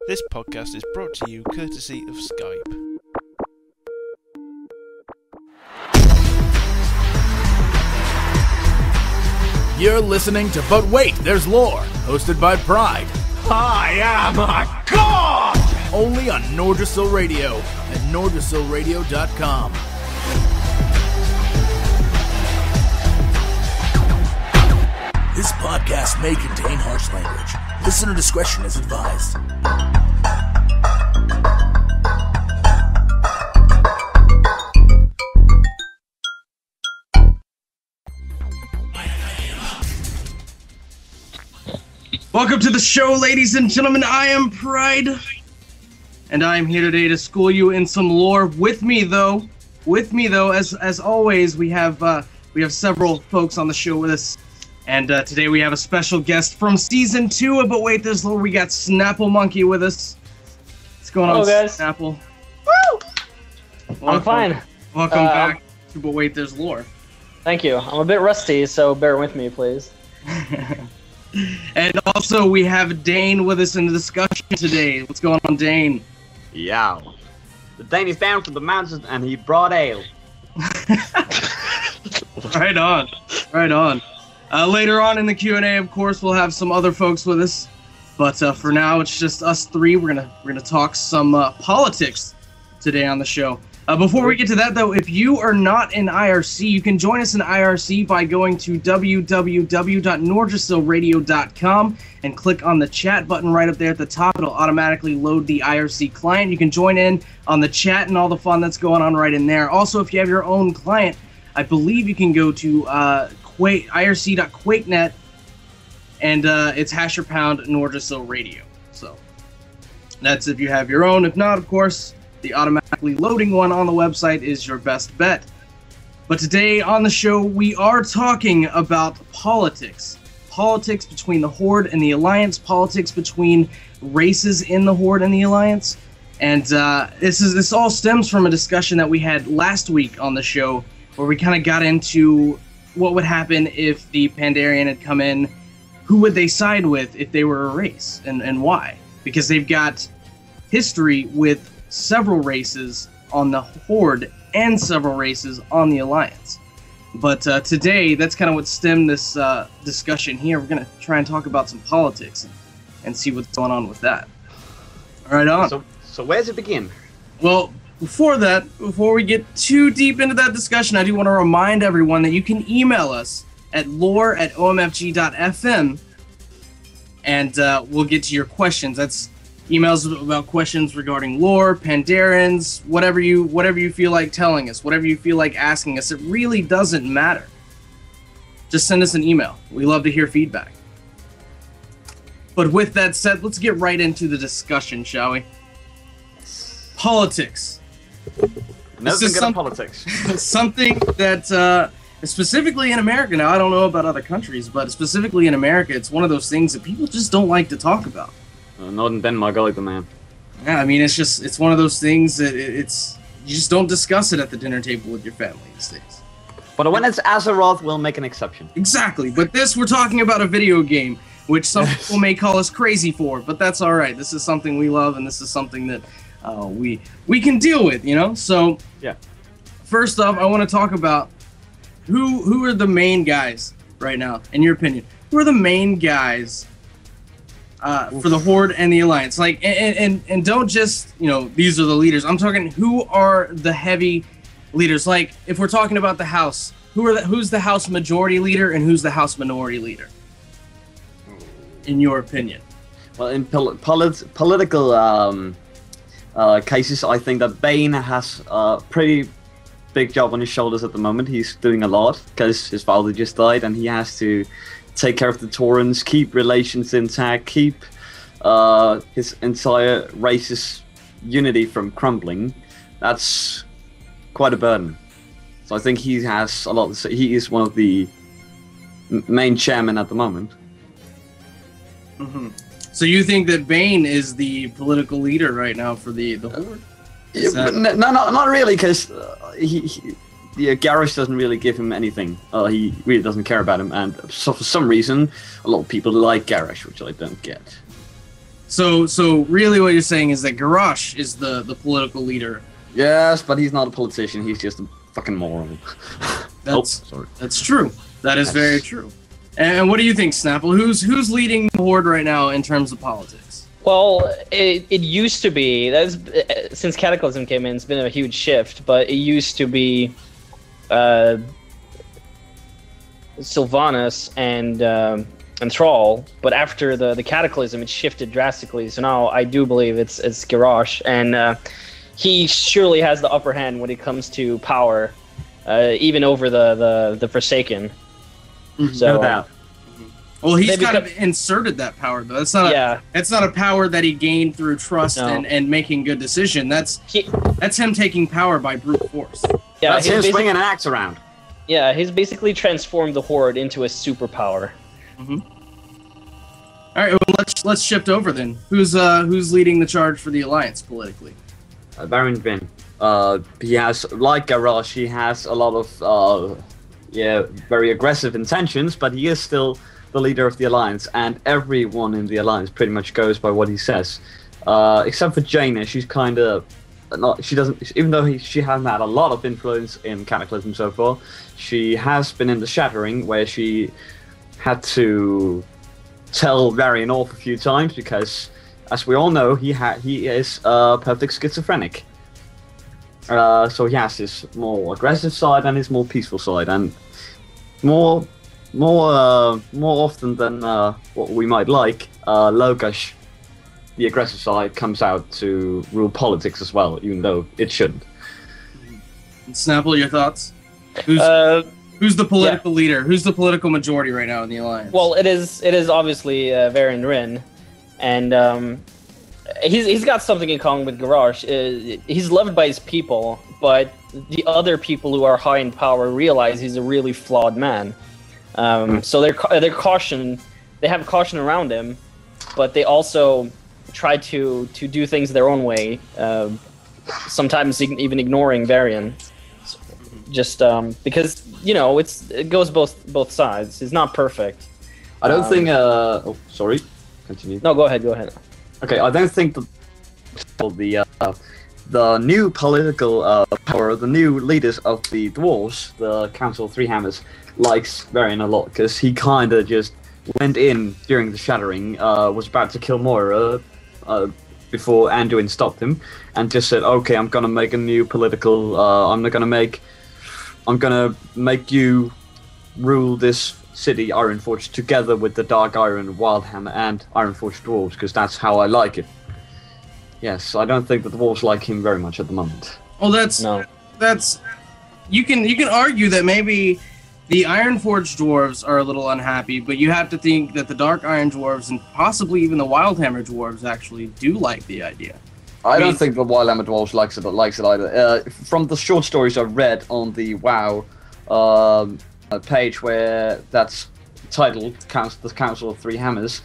This podcast is brought to you courtesy of Skype. You're listening to But Wait, There's Lore, hosted by Pride. I am a god! Only on Nordrasil Radio at nordrasilradio.com. This podcast may contain harsh language. Listener discretion is advised. Welcome to the show, ladies and gentlemen. I am Pride, and I am here today to school you in some lore. With me, though, as always, we have several folks on the show with us, and today we have a special guest from season 2 of But Wait, There's Lore. We got Snapplemonkey with us. What's going on, guys? Snapple? Woo! I'm fine. Welcome back to But Wait, There's Lore. Thank you. I'm a bit rusty, so bear with me, please. And also, we have Dane with us in the discussion today. What's going on, Dane? Yow. The Dane is down from the mountains and he brought ale. Right on. Right on. Later on in the Q&A, of course, we'll have some other folks with us. But for now, it's just us three. We're gonna talk some politics today on the show. Before we get to that, though, if you are not in IRC, you can join us in IRC by going to www.nordrasilradio.com and click on the chat button right up there at the top. It'll automatically load the IRC client. You can join in on the chat and all the fun that's going on right in there. Also, if you have your own client, I believe you can go to irc.quakenet, and it's # Nordrasil Radio. So that's if you have your own. If not, of course, the automatically loading one on the website is your best bet. But today on the show, we are talking about politics. Politics between the Horde and the Alliance, politics between races in the Horde and the Alliance. And this all stems from a discussion that we had last week on the show, where we kind of got into what would happen if the Pandarian had come in. Who would they side with if they were a race, and why? Because they've got history with several races on the Horde and several races on the Alliance. But today, that's kind of what stemmed this discussion here. We're going to try and talk about some politics and see what's going on with that. All right, on. So where does it begin? Well, before we get too deep into that discussion, I do want to remind everyone that you can email us at lore@omfg.fm, and we'll get to your questions. That's emails about questions regarding lore, Pandarians, whatever you feel like telling us, whatever you feel like asking us. It really doesn't matter. Just send us an email. We love to hear feedback. But with that said, let's get right into the discussion, shall we? Politics. Nothing good at politics. Something that, specifically in America, now I don't know about other countries, but specifically in America, it's one of those things that people just don't like to talk about. Not in Denmark either, man. Yeah, I mean, it's one of those things that you just don't discuss it at the dinner table with your family these days. But when it's Azeroth, we'll make an exception. Exactly, but we're talking about a video game, which some people may call us crazy for, but that's all right. This is something we love, and this is something that we can deal with, you know? So, yeah. First off, I want to talk about who are the main guys right now, in your opinion. Who are the main guys for the Horde and the Alliance? Like, and don't just, these are the leaders. I'm talking, who are the heavy leaders? Like, if we're talking about the House, who's the House majority leader and who's the House minority leader? In your opinion? Well, in political cases, I think that Dane has a pretty big job on his shoulders at the moment. He's doing a lot because his father just died, and he has to take care of the Taurens, keep relations intact, keep his entire race's unity from crumbling. That's quite a burden. So I think he has a lot to say. He is one of the main chairmen at the moment. Mm-hmm. So you think that Bane is the political leader right now for the Horde? No, not really, because Garrosh doesn't really give him anything. He really doesn't care about him, and so for some reason, a lot of people like Garrosh, which I don't get. So really what you're saying is that Garrosh is the political leader. Yes, but he's not a politician. He's just a fucking moron. Sorry. That's true. That is very true. And what do you think, Snapple? Who's leading the horde right now in terms of politics? Well, it used to be, since Cataclysm came in, it's been a huge shift, but it used to be Sylvanas and Thrall, but after the Cataclysm, it shifted drastically. So now I do believe it's Garrosh, and he surely has the upper hand when it comes to power, even over the Forsaken. So, No doubt. Well, he's kind of inserted that power, though. That's not a power that he gained through trust and making good decision. That's him taking power by brute force. Yeah, that's him swinging an axe around. Yeah, he's basically transformed the horde into a superpower. Mm-hmm. All right, well, let's shift over then. Who's leading the charge for the Alliance politically? Baron Vin. He has, like Garrosh, he has a lot of very aggressive intentions, but he is still the leader of the Alliance, and everyone in the Alliance pretty much goes by what he says, except for Jaina. She's kind of not. She doesn't. Even though she hasn't had a lot of influence in Cataclysm so far, she has been in the Shattering, where she had to tell Varian off a few times because, as we all know, he is perfect schizophrenic. So he has his more aggressive side and his more peaceful side, and more often than what we might like, Logash, the aggressive side, comes out to rule politics as well, even though it shouldn't. Snapple, your thoughts? Who's the political leader? Who's the political majority right now in the Alliance? Well, it is obviously Varian Rin, and he's got something in common with Garrosh. He's loved by his people, but the other people who are high in power realize he's a really flawed man. So they're caution. They have caution around him, but they also try to do things their own way. Sometimes even ignoring Varian, just because it goes both sides. It's not perfect. I don't think. Sorry. Continue. No, go ahead. Okay, I don't think the new political power, the new leaders of the dwarves, the Council of Three Hammers, likes Varian a lot, because he kind of just went in during the Shattering, was about to kill Moira before Anduin stopped him, and just said, "Okay, I'm gonna make a new political. I'm gonna make you rule this city, Ironforge, together with the Dark Iron, Wildhammer, and Ironforge dwarves, because that's how I like it." Yes, I don't think the dwarves like him very much at the moment. Well, that's you can argue that maybe the Ironforge dwarves are a little unhappy, but you have to think that the Dark Iron dwarves and possibly even the Wildhammer dwarves actually do like the idea. I don't think the Wildhammer dwarves likes it either. From the short stories I've read on the WoW page, where that's titled "The Council of Three Hammers,"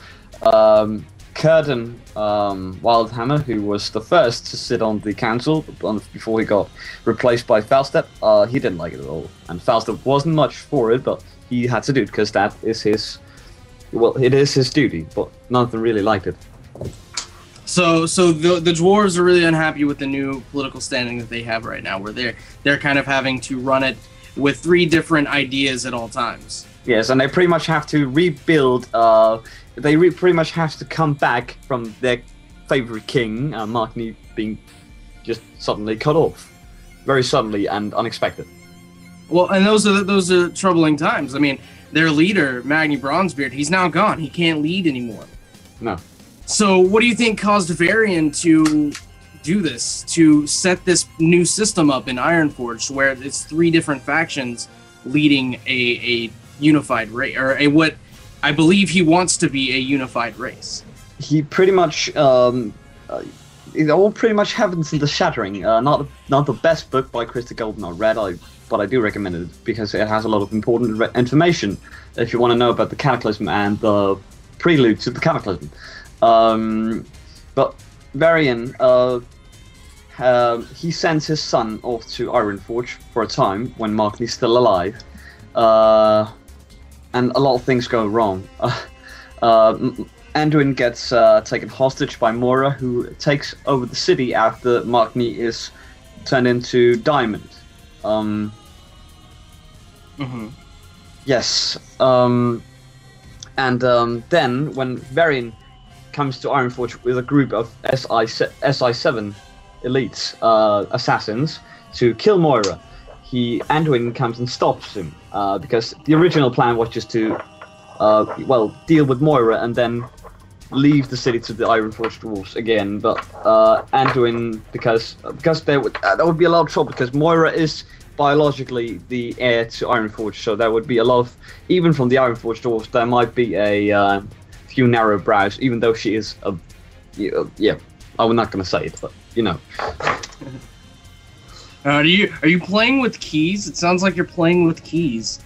Curtin Wildhammer, who was the first to sit on the council before he got replaced by Falstad, he didn't like it at all, and Falstad wasn't much for it, but he had to do it because that is it is his duty, but none of them really liked it. So the dwarves are really unhappy with the new political standing that they have right now, where they're kind of having to run it with three different ideas at all times. Yes, and they pretty much have to rebuild. Pretty much have to come back from their favorite king, Magni, being just suddenly cut off, very suddenly and unexpected. Well, and those are troubling times. I mean, their leader, Magni Bronzebeard, he's now gone. He can't lead anymore. No. So, what do you think caused Varian to do this, to set this new system up in Ironforge, where it's three different factions leading a unified race, or what I believe he wants to be a unified race? He pretty much, it all pretty much happens in the Shattering. Not the best book by Krista Golden I read, but I do recommend it because it has a lot of important information if you want to know about the Cataclysm and the prelude to the Cataclysm. But Varian, he sends his son off to Ironforge for a time when Magni's still alive. And a lot of things go wrong. Anduin gets taken hostage by Moira, who takes over the city after Magni is turned into Diamond. Yes. Then when Varian comes to Ironforge with a group of SI7 elites, assassins, to kill Moira, Anduin comes and stops him, because the original plan was just to deal with Moira and then leave the city to the Ironforge dwarves again. But Anduin, because that would be a lot of trouble, because Moira is biologically the heir to Ironforge, so there would be a lot of, even from the Ironforge dwarves, there might be a few narrow brows, even though she is I'm not gonna say it, but you know. Are you playing with keys? It sounds like you're playing with keys.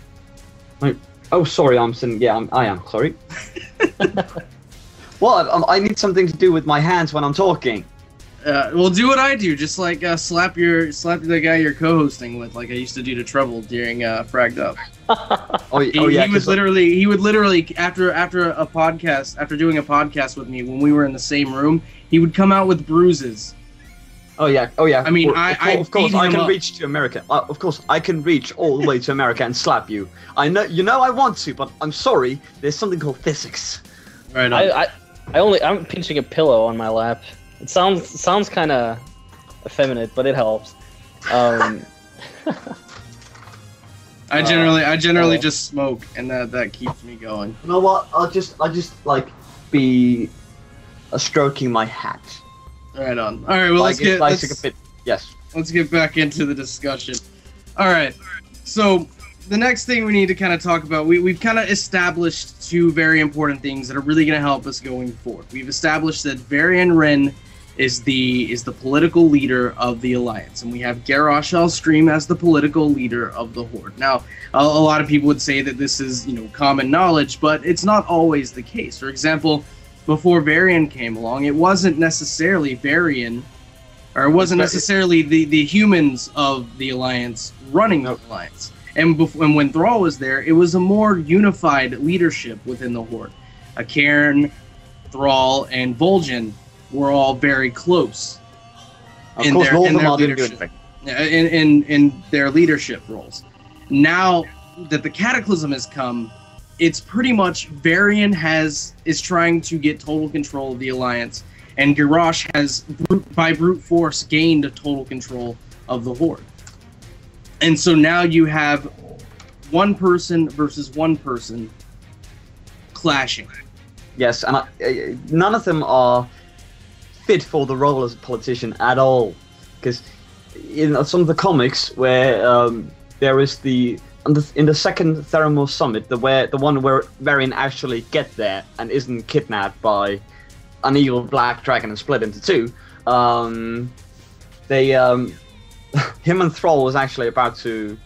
Oh, sorry, I am sorry. What? I need something to do with my hands when I'm talking. Well, do what I do. Just like slap the guy you're co-hosting with, like I used to do to Trouble during Fragged Up. He would literally after doing a podcast with me when we were in the same room, he would come out with bruises. Oh yeah. I mean, of course I can reach to America. Of course I can reach all the way to America and slap you. I know I want to, but I'm sorry. There's something called physics. Right on. I'm pinching a pillow on my lap. It sounds kind of effeminate, but it helps. I generally just smoke, and that keeps me going. You know what? I'll just like be stroking my hat. Right on. All right. Well, let's get back into the discussion. All right. So the next thing we need to kind of talk about, we've kind of established two very important things that are really going to help us going forward. We've established that Varian Wrynn is the political leader of the Alliance, and we have Garrosh Alstream as the political leader of the Horde. Now, a lot of people would say that this is, common knowledge, but it's not always the case. For example, before Varian came along, it wasn't necessarily Varian, or it wasn't necessarily the humans of the Alliance running the Alliance. And when Thrall was there, it was a more unified leadership within the Horde. Cairn, Thrall, and Vol'jin were all very close in their leadership roles. Now that the Cataclysm has come, it's pretty much Varian is trying to get total control of the Alliance, and Garrosh has, by brute force, gained total control of the Horde. And so now you have one person versus one person clashing. Yes, and none of them are fit for the role as a politician at all. Because in some of the comics, where there is in the second Theramore Summit, the one where Varian actually get there and isn't kidnapped by an evil black dragon and split into two, him and Thrall was actually about to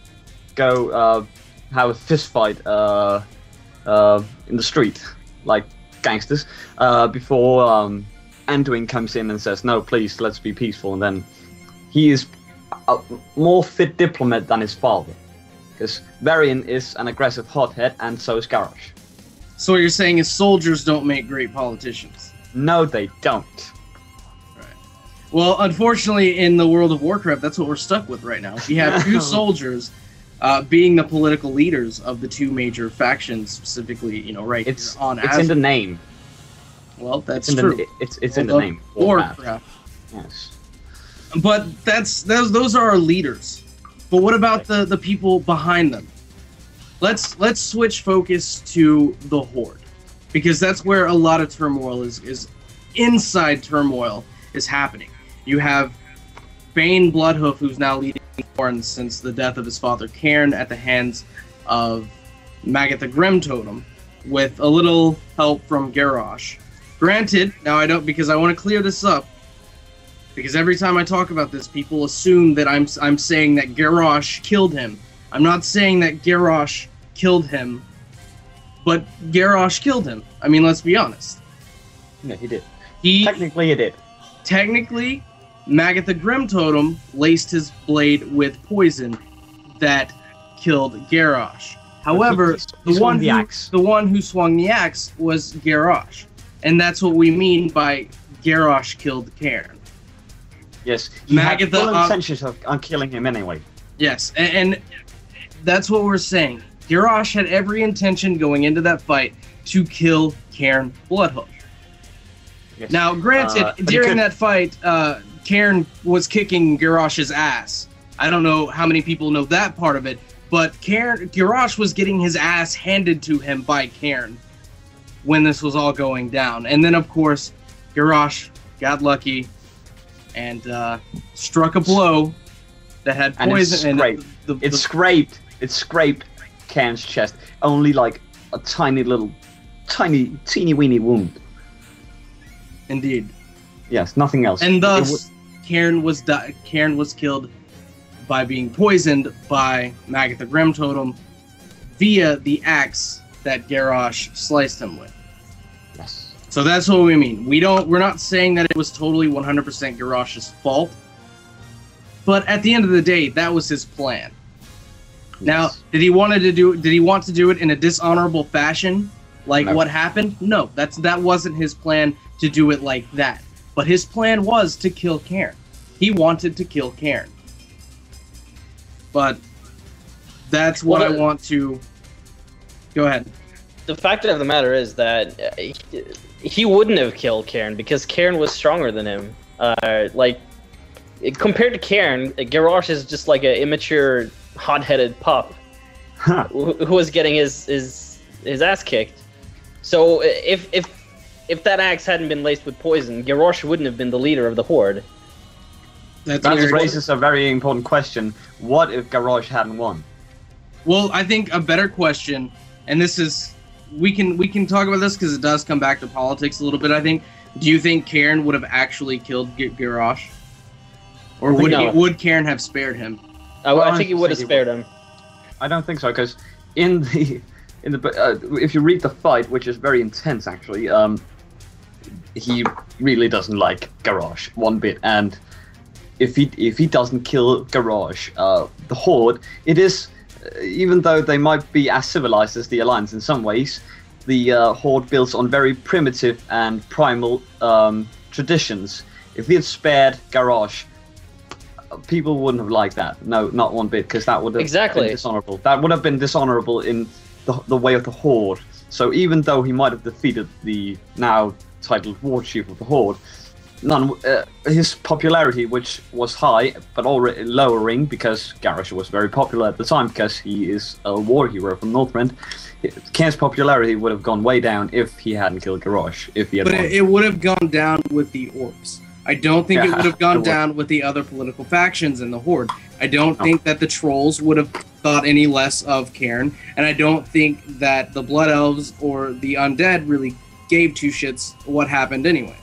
go have a fist fight in the street, like gangsters, before Anduin comes in and says, "No, please, let's be peaceful." And then he is a more fit diplomat than his father, because Varian is an aggressive hothead, and so is Garrosh. So what you're saying is soldiers don't make great politicians? No, they don't. Well, unfortunately, in the World of Warcraft, that's what we're stuck with right now. We have two soldiers being the political leaders of the two major factions, specifically, It's on Azerothian. It's in the name. Well, that's true. It's in the name. Warcraft. Yes. But those are our leaders. But what about the people behind them? Let's switch focus to the Horde, because that's where a lot of turmoil is inside turmoil is happening. You have Bane Bloodhoof, who's now leading Thorns since the death of his father Cairn at the hands of Maggot the Grim Totem, with a little help from Garrosh. Granted, now I don't, because I want to clear this up, because every time I talk about this, people assume that I'm saying that Garrosh killed him. I'm not saying that Garrosh killed him, but Garrosh killed him. I mean, let's be honest. No, he did. Technically, he did. Technically, Maggot the Grim Totem laced his blade with poison that killed Garrosh. However, the one who swung the axe was Garrosh. And that's what we mean by Garrosh killed Cairn. Yes, he had full intentions on killing him anyway. Yes, and that's what we're saying. Garrosh had every intention going into that fight to kill Cairn Bloodhoof. Yes. Now, granted, during that fight, Cairn was kicking Garrosh's ass. I don't know how many people know that part of it, but Garrosh was getting his ass handed to him by Cairn when this was all going down. And then, of course, Garrosh got lucky and struck a blow that had poison. And it scraped Cairn's chest. Only like a teeny weeny wound. Indeed. Yes, nothing else. And thus, Cairn was killed by being poisoned by Magath the Grim Totem via the axe that Garrosh sliced him with. Yes. So that's what we mean. We're not saying that it was totally 100% Garrosh's fault, but at the end of the day, that was his plan. Yes. Now, did he want to do it in a dishonorable fashion, like what happened? No, that wasn't his plan to do it like that. But his plan was to kill Cairn. He wanted to kill Cairn. But that's what I want to... Go ahead. The fact of the matter is that he wouldn't have killed Cairn because Cairn was stronger than him. Compared to Cairn, Garrosh is just like an immature, hot-headed pup who was getting his ass kicked. So if that axe hadn't been laced with poison, Garrosh wouldn't have been the leader of the Horde. That raises a very important question. What if Garrosh hadn't won? Well, I think a better question, and this is... We can talk about this because it does come back to politics a little bit, I think. Do you think Cairn would have actually killed Garrosh? Or would Cairn have spared him? I think he would have spared him. I don't think so, because if you read the fight, which is very intense actually, he really doesn't like Garrosh one bit, and if he doesn't kill Garrosh, the Horde, it is, even though they might be as civilized as the Alliance in some ways, the Horde builds on very primitive and primal traditions. If he had spared Garrosh, people wouldn't have liked that. No, not one bit, because that would have been dishonorable. That would have been dishonorable in the way of the Horde. So even though he might have defeated the now titled War Chief of the Horde, his popularity, which was high, but already lowering because Garrosh was very popular at the time because he is a war hero from Northrend, Cairn's popularity would have gone way down if he hadn't killed Garrosh. But it would have gone down with the orcs. I don't think it would have gone down with the other political factions in the Horde. I don't think that the trolls would have thought any less of Cairn, and I don't think that the Blood Elves or the Undead really gave two shits what happened anyway.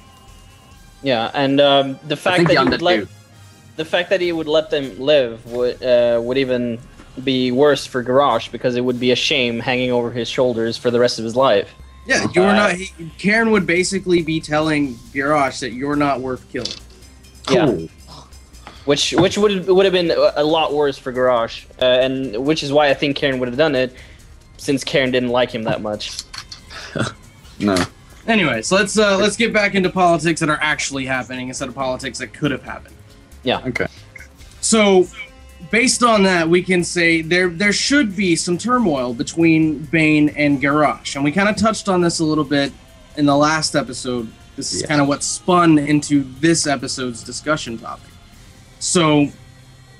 Yeah, and the fact that he would let them live would even be worse for Garrosh, because it would be a shame hanging over his shoulders for the rest of his life. Yeah, you're not. Cairn would basically be telling Garrosh that you're not worth killing. Cool. Yeah. Which would have been a lot worse for Garrosh, and which is why I think Cairn would have done it, since Cairn didn't like him that much. No. Anyways, let's get back into politics that are actually happening instead of politics that could have happened. Yeah. Okay. So, based on that, we can say there should be some turmoil between Bane and Garrosh, and we kind of touched on this a little bit in the last episode. This is kind of what spun into this episode's discussion topic. So,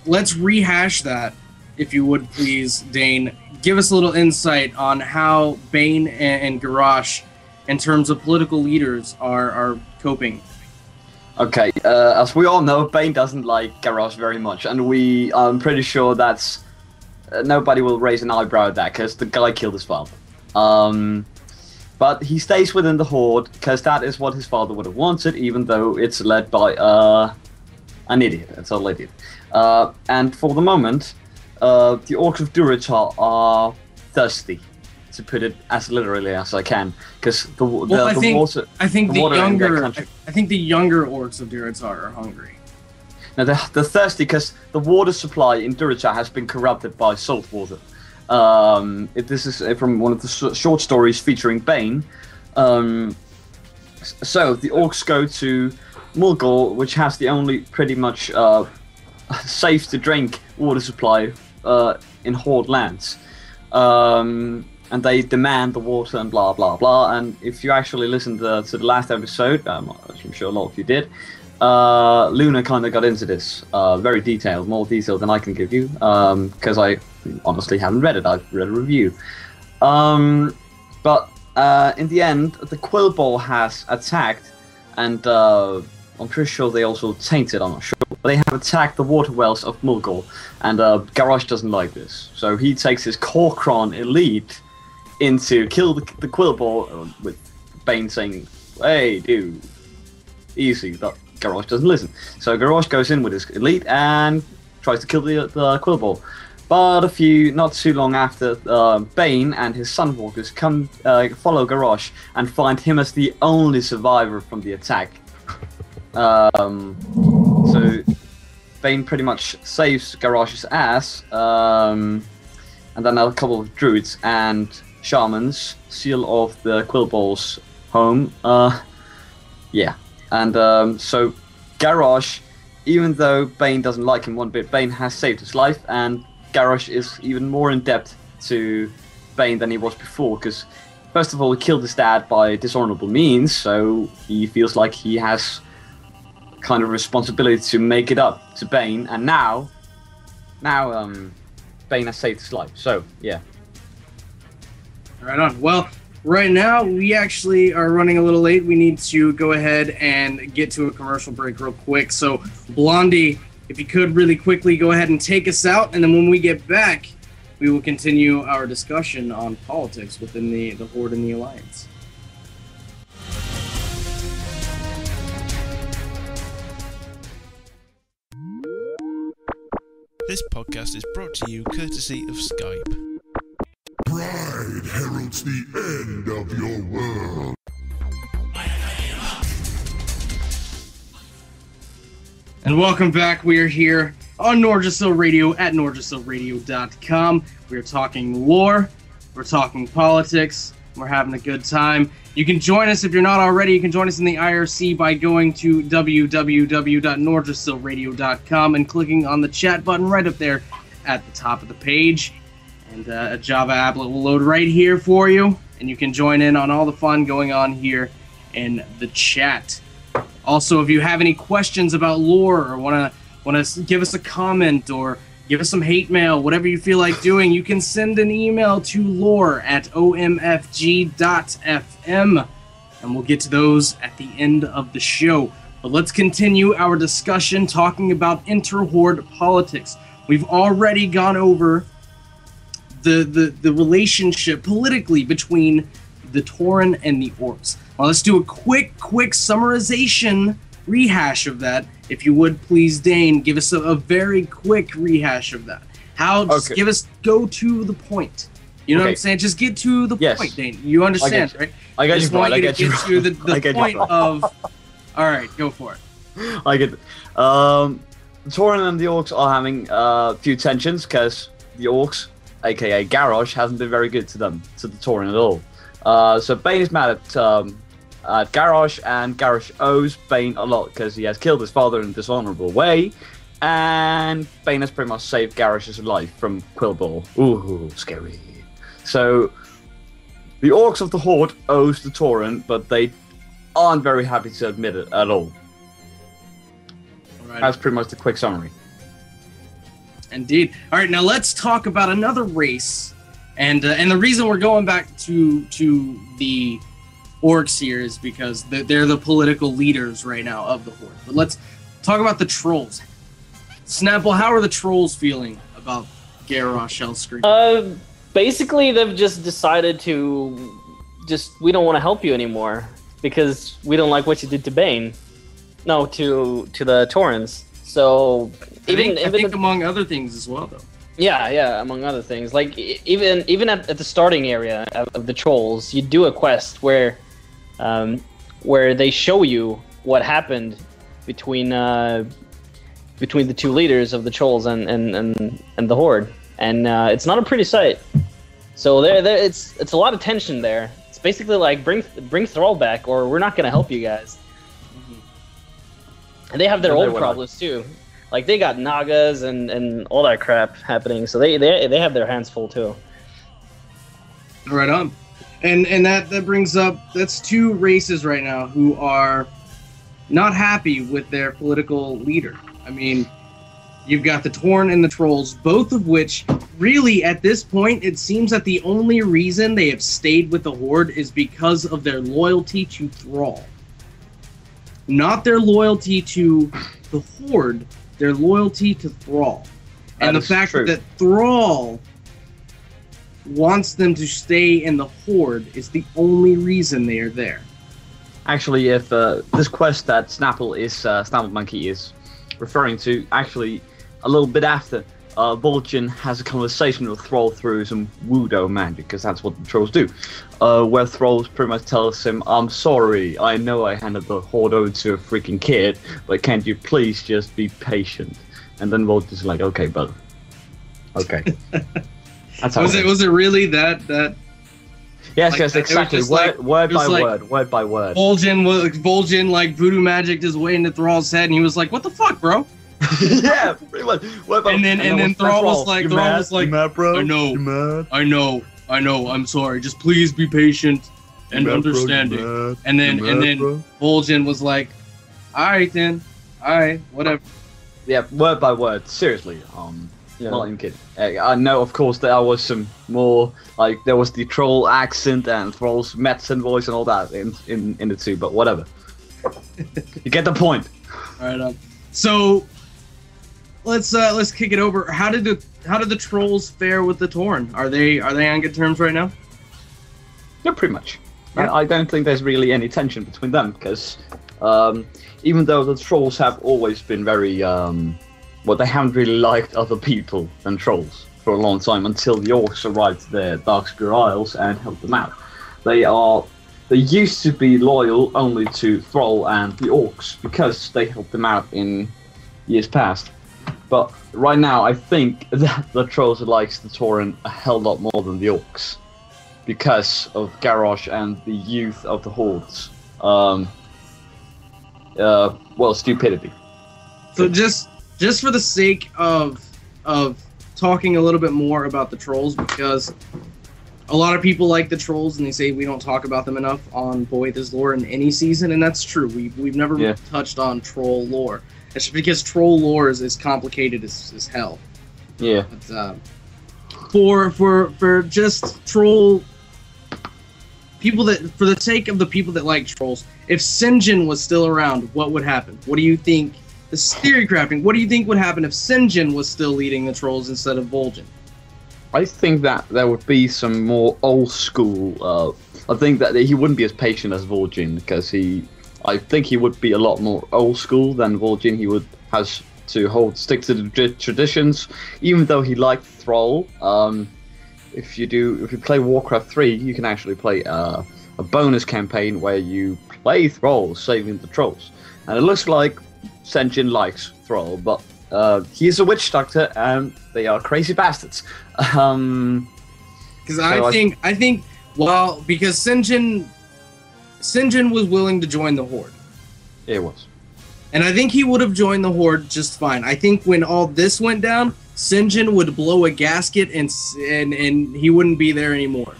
let's rehash that, if you would please, Dane. Give us a little insight on how Bane and Garrosh, in terms of political leaders, are coping. Okay, as we all know, Bane doesn't like Garrosh very much, and I'm pretty sure that's... nobody will raise an eyebrow at that, because the guy killed his father. But he stays within the Horde, because that is what his father would have wanted, even though it's led by an idiot, a total idiot. And for the moment, the Orcs of Durotar are thirsty, to put it as literally as I can, because I think the younger Orcs of Durotar are hungry. Now they're thirsty because the water supply in Durotar has been corrupted by salt water. This is from one of the short stories featuring Bane. So the orcs go to Mulgore, which has the only pretty much safe to drink water supply in Horde lands. And they demand the water and blah blah blah. And if you actually listened to the last episode, I'm sure a lot of you did, Luna kind of got into this very detailed, more detailed than I can give you, because I honestly haven't read it. I've read a review. But in the end, the Quillball has attacked, and I'm pretty sure they also tainted, I'm not sure. But they have attacked the water wells of Mulgore, and Garrosh doesn't like this. So he takes his Korkron elite in to kill the Quillball, with Bane saying, "Hey, dude, easy." But Garrosh doesn't listen. So Garrosh goes in with his elite and tries to kill the Quillball. But not too long after, Bane and his Sunwalkers come follow Garrosh and find him as the only survivor from the attack. So Bane pretty much saves Garrosh's ass, and then a couple of druids and shamans seal off the Quillball's home. Yeah, and so Garrosh, even though Bane doesn't like him one bit, Bane has saved his life, and Garrosh is even more in debt to Bane than he was before, because first of all he killed his dad by dishonorable means, so he feels like he has kind of responsibility to make it up to Bane, and now Bane has saved his life. So yeah. Right on. Well, right now we actually are running a little late. We need to go ahead and get to a commercial break real quick. So Blondie, if you could really quickly go ahead and take us out, and then when we get back, we will continue our discussion on politics within the Horde and the Alliance. This podcast is brought to you courtesy of Skype. Pride heralds the end of your world. And welcome back. We are here on Nordrasil Radio at nordrasilradio.com. We are talking lore, we're talking politics, we're having a good time. You can join us, if you're not already, you can join us in the IRC by going to www.nordrasilradio.com and clicking on the chat button right up there at the top of the page. And a Java applet will load right here for you, and you can join in on all the fun going on here in the chat. Also, if you have any questions about lore or want to give us a comment or give us some hate mail, whatever you feel like doing, you can send an email to lore@omfg.fm, and we'll get to those at the end of the show. But let's continue our discussion talking about inter-horde politics. We've already gone over the relationship politically between the Tauren and the Orcs. Now let's do a quick summarization rehash of that. If you would please, Dane, give us a very quick rehash of that. Go to the point. You know what I'm saying? Just get to the point, Dane. You understand, right? I just want you to get to the point of... All right, go for it. I get it. The Tauren and the Orcs are having a few tensions, because the Orcs, aka Garrosh, hasn't been very good to the Tauren at all. So Bane is mad at Garrosh, and Garrosh owes Bane a lot because he has killed his father in a dishonorable way, and Bane has pretty much saved Garrosh's life from Quillball. Ooh, scary. So the Orcs of the Horde owes the Tauren, but they aren't very happy to admit it at all. That's pretty much the quick summary. Indeed. All right, now let's talk about another race, and the reason we're going back to the Orcs here is because they're the political leaders right now of the Horde. But let's talk about the Trolls. Snapple, how are the Trolls feeling about Garrosh Hellscream? Basically, they've just decided we don't want to help you anymore because we don't like what you did to Bane. No, to the Taurens. So I think among other things as well, though. Yeah, among other things. Like even at the starting area of the Trolls, you do a quest where they show you what happened between the two leaders of the Trolls and the Horde, and it's not a pretty sight. So it's a lot of tension there. It's basically like bring Thrall back, or we're not gonna help you guys. And they have their own problems too. Like they got Nagas and all that crap happening, so they have their hands full too. Right on. And that brings up, that's two races right now who are not happy with their political leader. I mean, you've got the Tauren and the Trolls, both of which, really, at this point, it seems that the only reason they have stayed with the Horde is because of their loyalty to Thrall. Not their loyalty to the Horde, their loyalty to Thrall. And the fact that Thrall wants them to stay in the Horde is the only reason they are there. Actually, if this quest that Snapplemonkey is referring to, actually, a little bit after, Vol'jin has a conversation with Thrall through some Wudo magic, because that's what the trolls do. Where Thrall pretty much tells him, I'm sorry, I know I handed the Horde over to a freaking kid, but can't you please just be patient? And then Vol'jin's like, okay, brother. Okay. That's how was it really that? Yes, like, yes, exactly. Word by word. Vol'jin like voodoo magic just way into Thrall's head, and he was like, "What the fuck, bro?" Yeah, pretty much. And then Thrall was like, mad, bro? I know. I'm sorry. Just please be patient and understanding. And then Vol'jin was like, all right, whatever. Yeah, word by word. Seriously, not even kidding. I know, of course, there was some more, like, there was the troll accent and Thrall's medicine voice and all that in the two, but whatever. You get the point. All right, so let's kick it over. How did the trolls fare with the Tauren? Are they on good terms right now? Yeah, pretty much. Yeah. I don't think there's really any tension between them, because even though the trolls have always been very they haven't really liked other people than trolls for a long time, until the orcs arrived to their Darkspear Isles and helped them out. They used to be loyal only to Thrall and the orcs because they helped them out in years past. But right now, I think that the trolls likes the Tauren a hell lot more than the orcs, because of Garrosh and the youth of the hordes. Stupidity. So just for the sake of talking a little bit more about the trolls, because a lot of people like the trolls and they say we don't talk about them enough on Boeth's lore in any season, and that's true. We've never touched on troll lore. It's because troll lore is as complicated as hell. Yeah. But, for just troll people for the sake of the people that like trolls, if Sinjin was still around, what would happen? What do you think? This is theory crafting. What do you think would happen if Sinjin was still leading the trolls instead of Vol'jin? I think that there would be some more old school. I think that he wouldn't be as patient as Vol'jin, because I think he would be a lot more old school than Vol'jin. He would has to stick to the traditions, even though he liked Thrall. If you play Warcraft 3, you can actually play a bonus campaign where you play Thrall saving the trolls, and it looks like Sinjin likes Thrall, but he's a witch doctor and they are crazy bastards. Because I think because Sinjin was willing to join the Horde. It was. And I think he would have joined the Horde just fine. I think when all this went down, Sinjin would blow a gasket and he wouldn't be there anymore.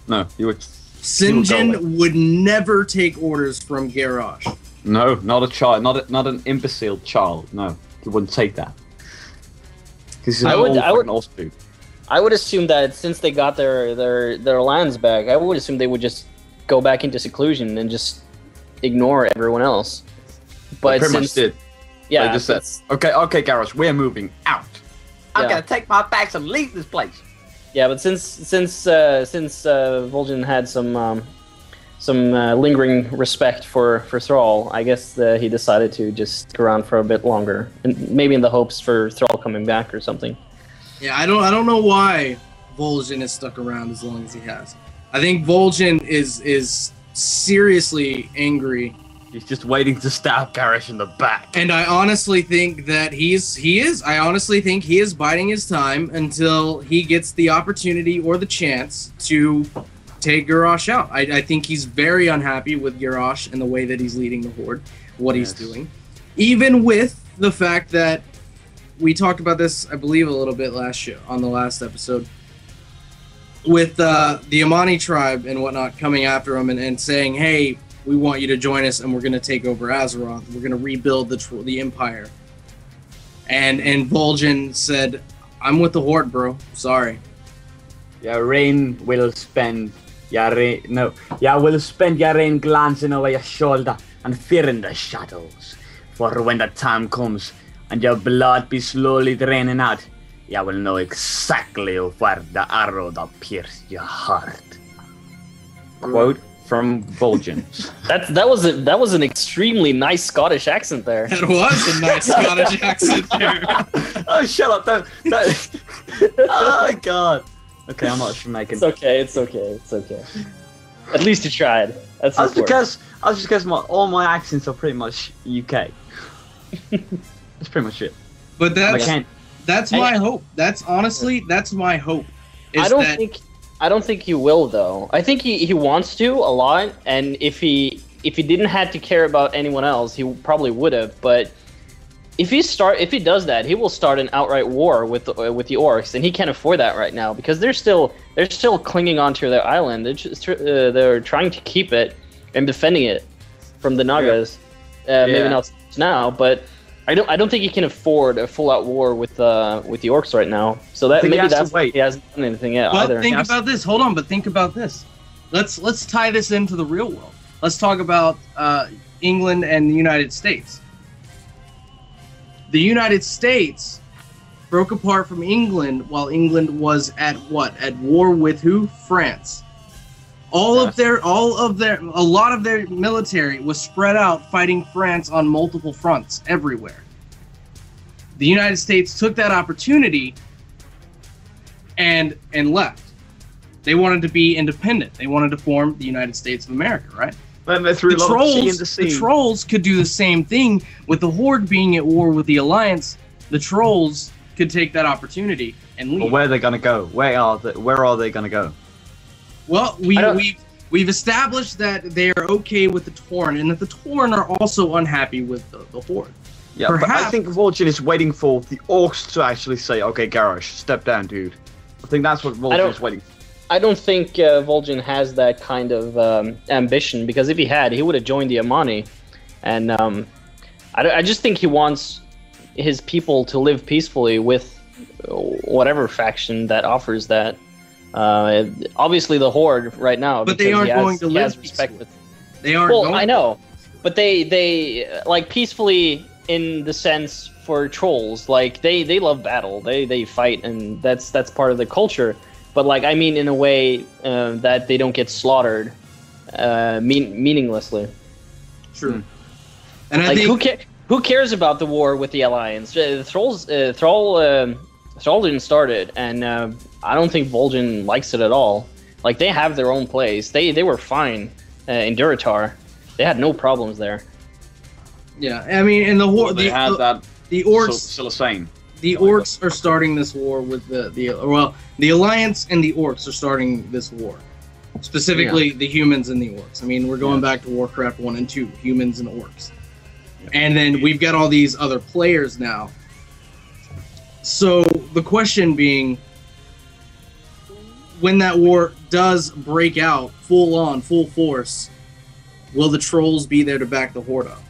No, he would. Sinjin would never take orders from Garrosh. No, not a child, not an imbecile child. No, he wouldn't take that. I would assume that since they got their lands back, I would assume they would just go back into seclusion and just ignore everyone else. But they pretty much did. Yeah, they just said, "Okay, Garrosh, we're moving out. I'm gonna take my bags and leave this place." Yeah, but since Vol'jin had some lingering respect for Thrall, I guess he decided to just stick around for a bit longer, and maybe in the hopes for Thrall coming back or something. Yeah, I don't know why Vol'jin has stuck around as long as he has. I think Vol'jin is seriously angry. He's just waiting to stab Garrosh in the back. And I honestly think that he is biding his time until he gets the opportunity or the chance to take Garrosh out. I think he's very unhappy with Garrosh and the way that he's leading the Horde, what he's doing. Even with the fact that we talked about this, I believe, a little bit on the last episode, with the Amani tribe and whatnot coming after him and saying, hey, we want you to join us and we're going to take over Azeroth. We're going to rebuild the Empire. And Vol'jin said, I'm with the Horde, bro. Sorry. Rain will spend your rain glancing over your shoulder and fearing the shadows. For when the time comes and your blood be slowly draining out, you will know exactly where the arrow that pierced your heart. Quote from Vol'jin. That was an extremely nice Scottish accent there. That was a nice Scottish accent there. Oh, shut up! Don't. Oh my god. Okay, I'm not making. It's okay. At least you tried. That's because all my accents are pretty much UK. That's pretty much it. But that's my hope. That's my hope. I don't think he will though. I think he wants to a lot, and if he didn't have to care about anyone else, he probably would have. But if he does that, he will start an outright war with the orcs, and he can't afford that right now because they're still clinging onto their island. They're trying to keep it and defending it from the Nagas. Maybe not now, but I don't think he can afford a full-out war with the orcs right now. So that maybe that's why he hasn't done anything yet either. Think about this. Hold on, but think about this. Let's tie this into the real world. Let's talk about England and the United States. The United States broke apart from England while England was at war with who? France. A lot of their military was spread out fighting France on multiple fronts everywhere. The United States took that opportunity and left. They wanted to be independent. They wanted to form the United States of America, right? The trolls could do the same thing with the Horde being at war with the Alliance. The trolls could take that opportunity and leave. Well, where are they going to go? Where are they going to go? Well, we've established that they are okay with the Tauren, and that the Tauren are also unhappy with the Horde. Yeah, but I think Vol'jin is waiting for the orcs to actually say, "Okay, Garrosh, step down, dude." I think that's what Vol'jin is waiting for. I don't think Vol'jin has that kind of ambition, because if he had, he would have joined the Amani. And I just think he wants his people to live peacefully with whatever faction that offers that. Obviously the Horde right now, but they aren't going to live peacefully. They aren't. Well, I know, but they like peacefully in the sense for trolls. Like they love battle. They fight, and that's part of the culture. But like, I mean, in a way that they don't get slaughtered meaninglessly. True. And I like, think who cares about the war with the Alliance? The Thrall didn't start it, and I don't think Vol'jin likes it at all. Like, they have their own place. They were fine in Durotar. They had no problems there. Yeah, I mean, in the Horde, the orcs still the same. The orcs are starting this war with the Alliance and the orcs are starting this war. Specifically, the humans and the orcs. I mean, we're going back to Warcraft 1 and 2, humans and orcs. Yeah. And then we've got all these other players now. So, the question being, when that war does break out, full force, will the trolls be there to back the Horde up?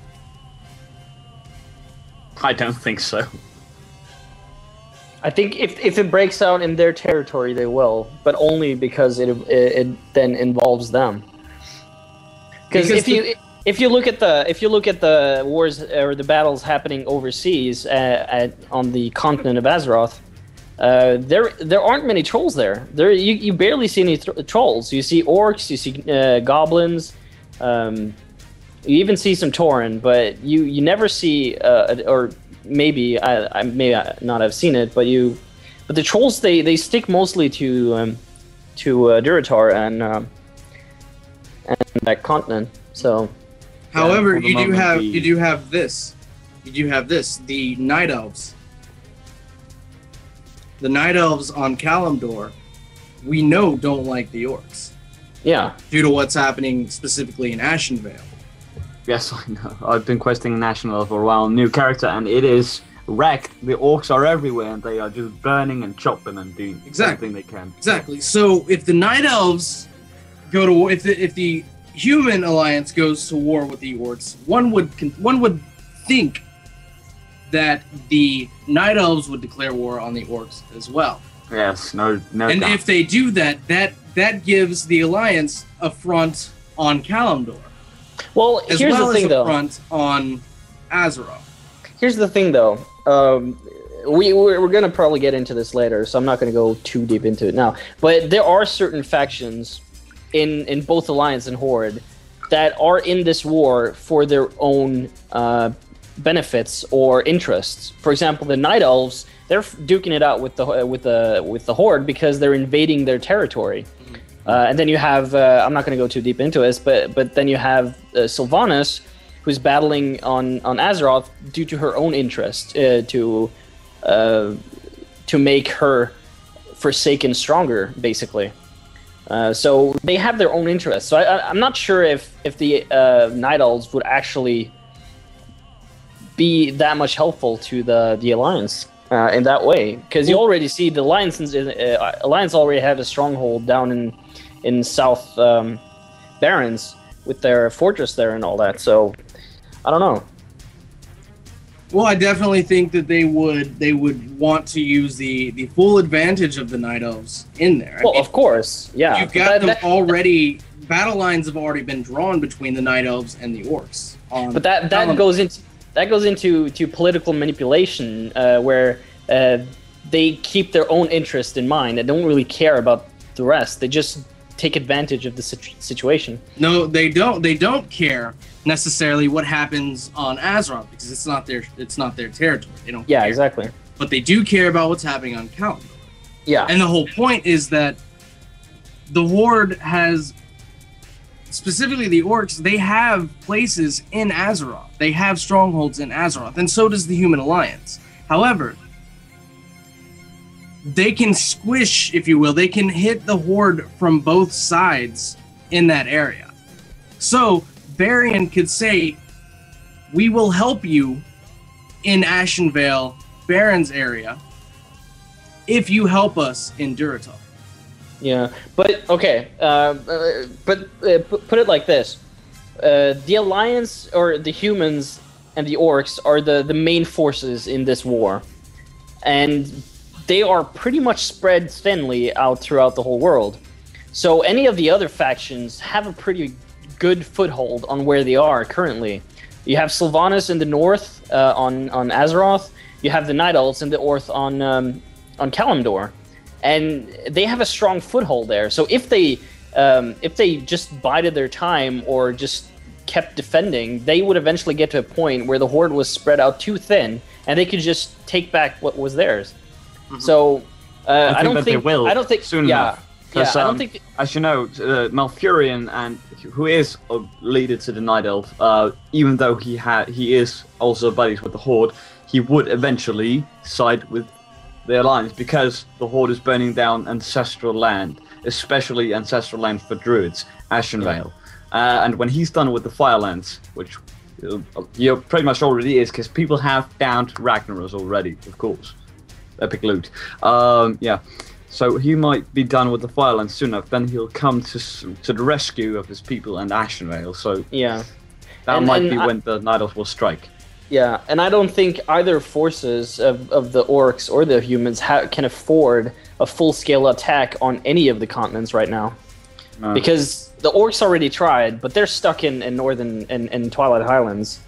I don't think so. I think if it breaks out in their territory, they will, but only because it then involves them. Because if you look at the wars or the battles happening overseas on the continent of Azeroth, there aren't many trolls there. You barely see any trolls. You see orcs, you see goblins, you even see some Tauren, but you never see or maybe I may not have seen it, but the trolls they stick mostly to Durotar and that continent. So, however, you do have this, the Night Elves. The Night Elves on Kalimdor, we know don't like the orcs. Yeah. due to what's happening specifically in Ashenvale. Yes, I know. I've been questing National for a while. New character, and it is wrecked. The orcs are everywhere, and they are just burning and chopping and doing everything they can. Exactly. So if the Night Elves go to war, if the human alliance goes to war with the orcs, one would think that the Night Elves would declare war on the orcs as well. Yes, no. And doubt. if they do that, that gives the alliance a front on Kalimdor, Well, as here's well the thing, as a though. front on Azeroth. Here's the thing, though. We're going to probably get into this later, so I'm not going to go too deep into it now. But there are certain factions in both Alliance and Horde that are in this war for their own benefits or interests. For example, the Night Elves, they're duking it out with the Horde because they're invading their territory. And then you have I'm not going to go too deep into this, but then you have Sylvanas, who's battling on Azeroth due to her own interest to make her Forsaken stronger, basically. So they have their own interests. So I'm not sure if the Night Elves would actually be that much helpful to the Alliance in that way, because you already see the Alliance already have a stronghold down in South Barrens with their fortress there and all that. So I don't know. Well, I definitely think that they would want to use the full advantage of the Night Elves in there. Well, of course, yeah. You've got them already. Battle lines have already been drawn between the Night Elves and the orcs. But that goes into political manipulation, where they keep their own interest in mind and don't really care about the rest. They just take advantage of the situation. No, they don't. They don't care necessarily what happens on Azeroth because it's not their territory. They don't. Yeah, care. exactly. But they do care about what's happening on Kalimdor. Yeah. And the whole point is that the Horde has, specifically the orcs, they have places in Azeroth. They have strongholds in Azeroth, and so does the Human Alliance. However, they can squish, if you will, they can hit the Horde from both sides in that area. So, Varian could say, we will help you in Ashenvale, Baron's area, if you help us in Durotar. Yeah, but okay, put it like this: the Alliance or the humans and the orcs are the main forces in this war, and they are pretty much spread thinly out throughout the whole world. So any of the other factions have a pretty good foothold on where they are currently. You have Sylvanas in the north on Azeroth. You have the Night Elves in the north on Kalimdor. And they have a strong foothold there. So if they just bided their time or just kept defending, they would eventually get to a point where the Horde was spread out too thin, and they could just take back what was theirs. Mm-hmm. So I don't think they will. I don't think soon enough. Yeah, I don't think. As you know, Malfurion, and who is a leader to the Night Elf, even though he is also buddies with the Horde, he would eventually side with the Alliance because the Horde is burning down ancestral land, especially ancestral land for druids, Ashenvale. And when he's done with the Firelands, which he pretty much already is, because people have downed Ragnaros already, of course. Epic loot. Yeah. So he might be done with the Firelands soon enough, then he'll come to the rescue of his people and Ashenvale. So yeah, that might be when the Night Elves will strike. Yeah, and I don't think either forces of the orcs or the humans can afford a full-scale attack on any of the continents right now. No. Because the orcs already tried, but they're stuck in northern and Twilight Highlands.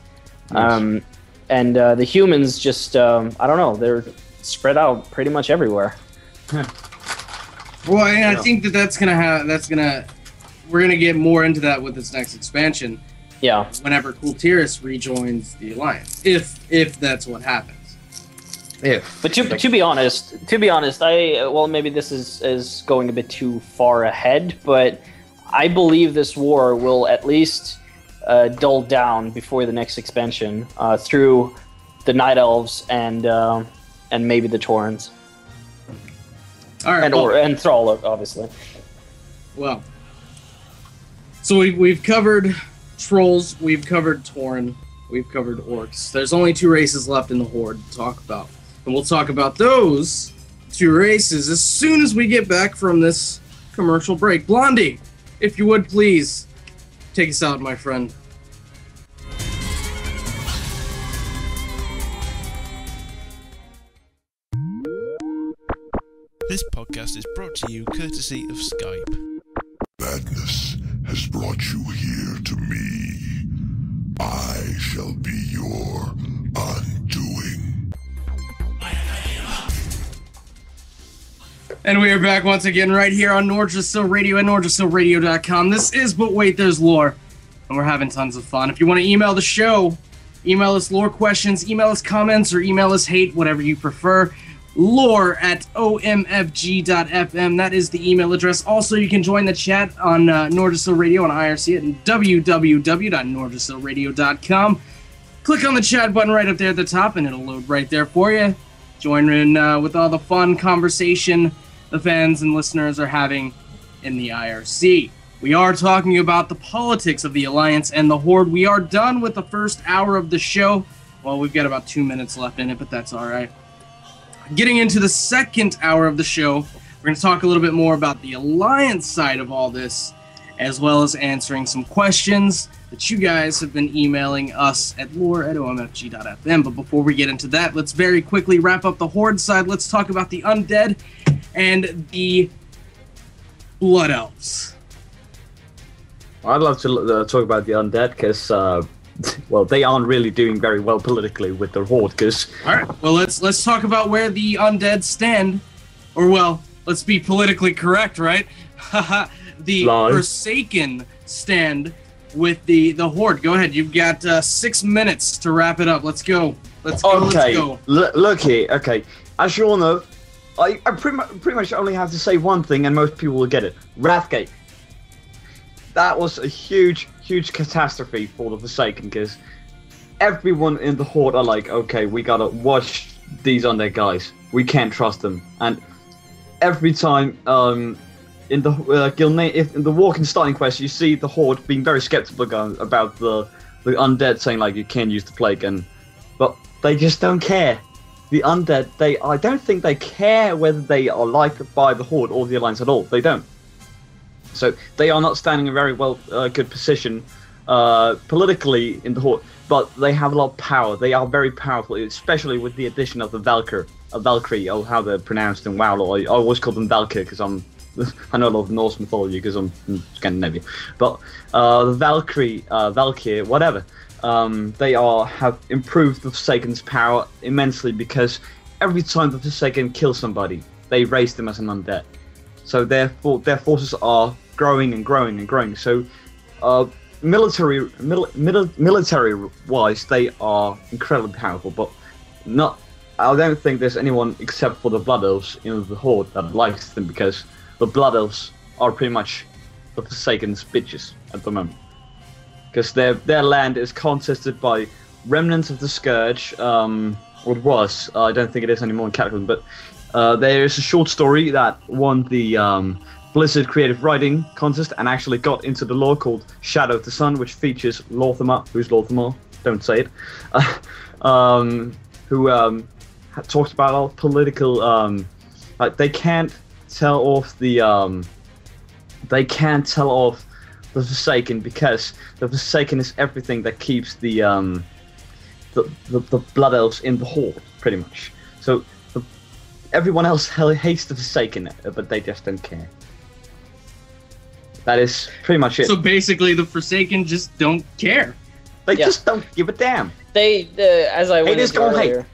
Yes. And the humans just, I don't know, they're spread out pretty much everywhere. Well, I think we're gonna get more into that with this next expansion. Yeah. Whenever Kultiris rejoins the Alliance, if that's what happens. But to be honest, maybe this is going a bit too far ahead, but I believe this war will at least dull down before the next expansion through the Night Elves and maybe the Taurens. All right, and Thrall, obviously. Well, So we've covered trolls, we've covered Tauren, we've covered orcs. There's only 2 races left in the Horde to talk about. And we'll talk about those 2 races as soon as we get back from this commercial break. Blondie, if you would please, take us out, my friend. This podcast is brought to you courtesy of Skype. Madness has brought you here to me. I shall be your undoing. And we are back once again right here on Nordrasil Radio and NordrasilRadio.com. This is But Wait, There's Lore, and we're having tons of fun. If you want to email the show, email us lore questions, email us comments, or email us hate, whatever you prefer. lore@omfg.fm. That is the email address. Also, you can join the chat on Nordrasil Radio on IRC at www.nordrasilradio.com. Click on the chat button right up there at the top, and it'll load right there for you. Join in with all the fun conversation the fans and listeners are having in the IRC. We are talking about the politics of the Alliance and the Horde. We are done with the first hour of the show. Well, we've got about 2 minutes left in it, but that's all right. Getting into the second hour of the show, we're going to talk a little bit more about the Alliance side of all this, as well as answering some questions that you guys have been emailing us at lore@omfg.fm. But before we get into that, let's very quickly wrap up the Horde side. Let's talk about the undead and the Blood Elves. I'd love to talk about the undead because, well, they aren't really doing very well politically with their Horde. Because all right, well, let's talk about where the undead stand, or well, let's be politically correct, right? The Forsaken stand with the Horde. Go ahead, you've got 6 minutes to wrap it up. Let's go. Let's go. Okay, let's go. Look here. Okay, as you all know, I pretty much only have to say one thing, and most people will get it. Wrathgate. That was a huge catastrophe for the Forsaken, because everyone in the Horde are like, okay, we gotta watch these undead guys. We can't trust them. And every time in the in the walking starting quest, you see the Horde being very skeptical about the undead, saying like you can't use the plague, but they just don't care. The undead, I don't think they care whether they are liked by the Horde or the Alliance at all. They don't. So they are not standing in a very good position politically in the Horde, but they have a lot of power. They are very powerful, especially with the addition of the Valkyrie, or how they're pronounced in WoW. I always call them Valkyr because I know a lot of Norse mythology because I'm from Scandinavia. But the Valkyr, whatever, they have improved the Forsaken's power immensely, because every time the Forsaken kill somebody, they raise them as an undead. So their forces are growing and growing and growing. So military-wise, they are incredibly powerful, but I don't think there's anyone except for the Blood Elves in the Horde that likes them, because the Blood Elves are pretty much the Forsaken's bitches at the moment. Because their land is contested by remnants of the Scourge, or it was. I don't think it is anymore in Cataclysm, but there is a short story that won the Blizzard Creative Writing Contest and actually got into the lore, called Shadow of the Sun, which features Lorthamar. Who's Lorthamar? Don't say it. Who talks about all political. Like they can't tell off the Forsaken, because the Forsaken is everything that keeps the Blood Elves in the Horde, pretty much. So everyone else hates the Forsaken, but they just don't care. That is pretty much it. So basically, the Forsaken just don't care. They just don't give a damn. They, as I went into earlier,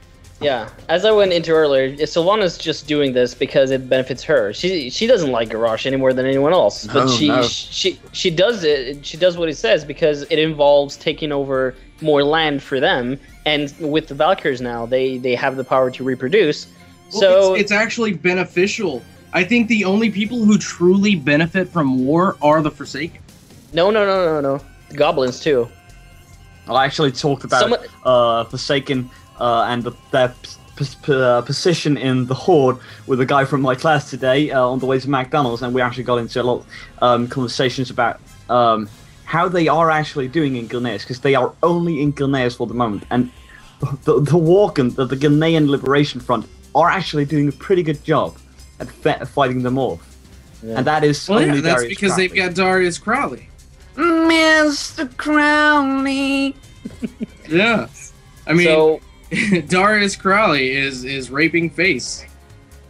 as I went into earlier, Sylvana's just doing this because it benefits her. She doesn't like Garrosh any more than anyone else, but she does it. She does what he says because it involves taking over more land for them. And with the Valkyrs now, they have the power to reproduce. Well, so it's actually beneficial. I think the only people who truly benefit from war are the Forsaken. No. The goblins too. I actually talked about Forsaken and their position in the Horde with a guy from my class today on the way to McDonald's, and we actually got into a lot of conversations about how they are actually doing in Gilneas, because they are only in Gilneas for the moment, and the Walken, the Ghanaian Liberation Front, are actually doing a pretty good job at fighting them off. Yeah. And that is Well, only yeah, that's Darius because Crowley. they've got Darius Crowley. Mr. Crowley. Yeah, I mean, So Darius Crowley is raping face.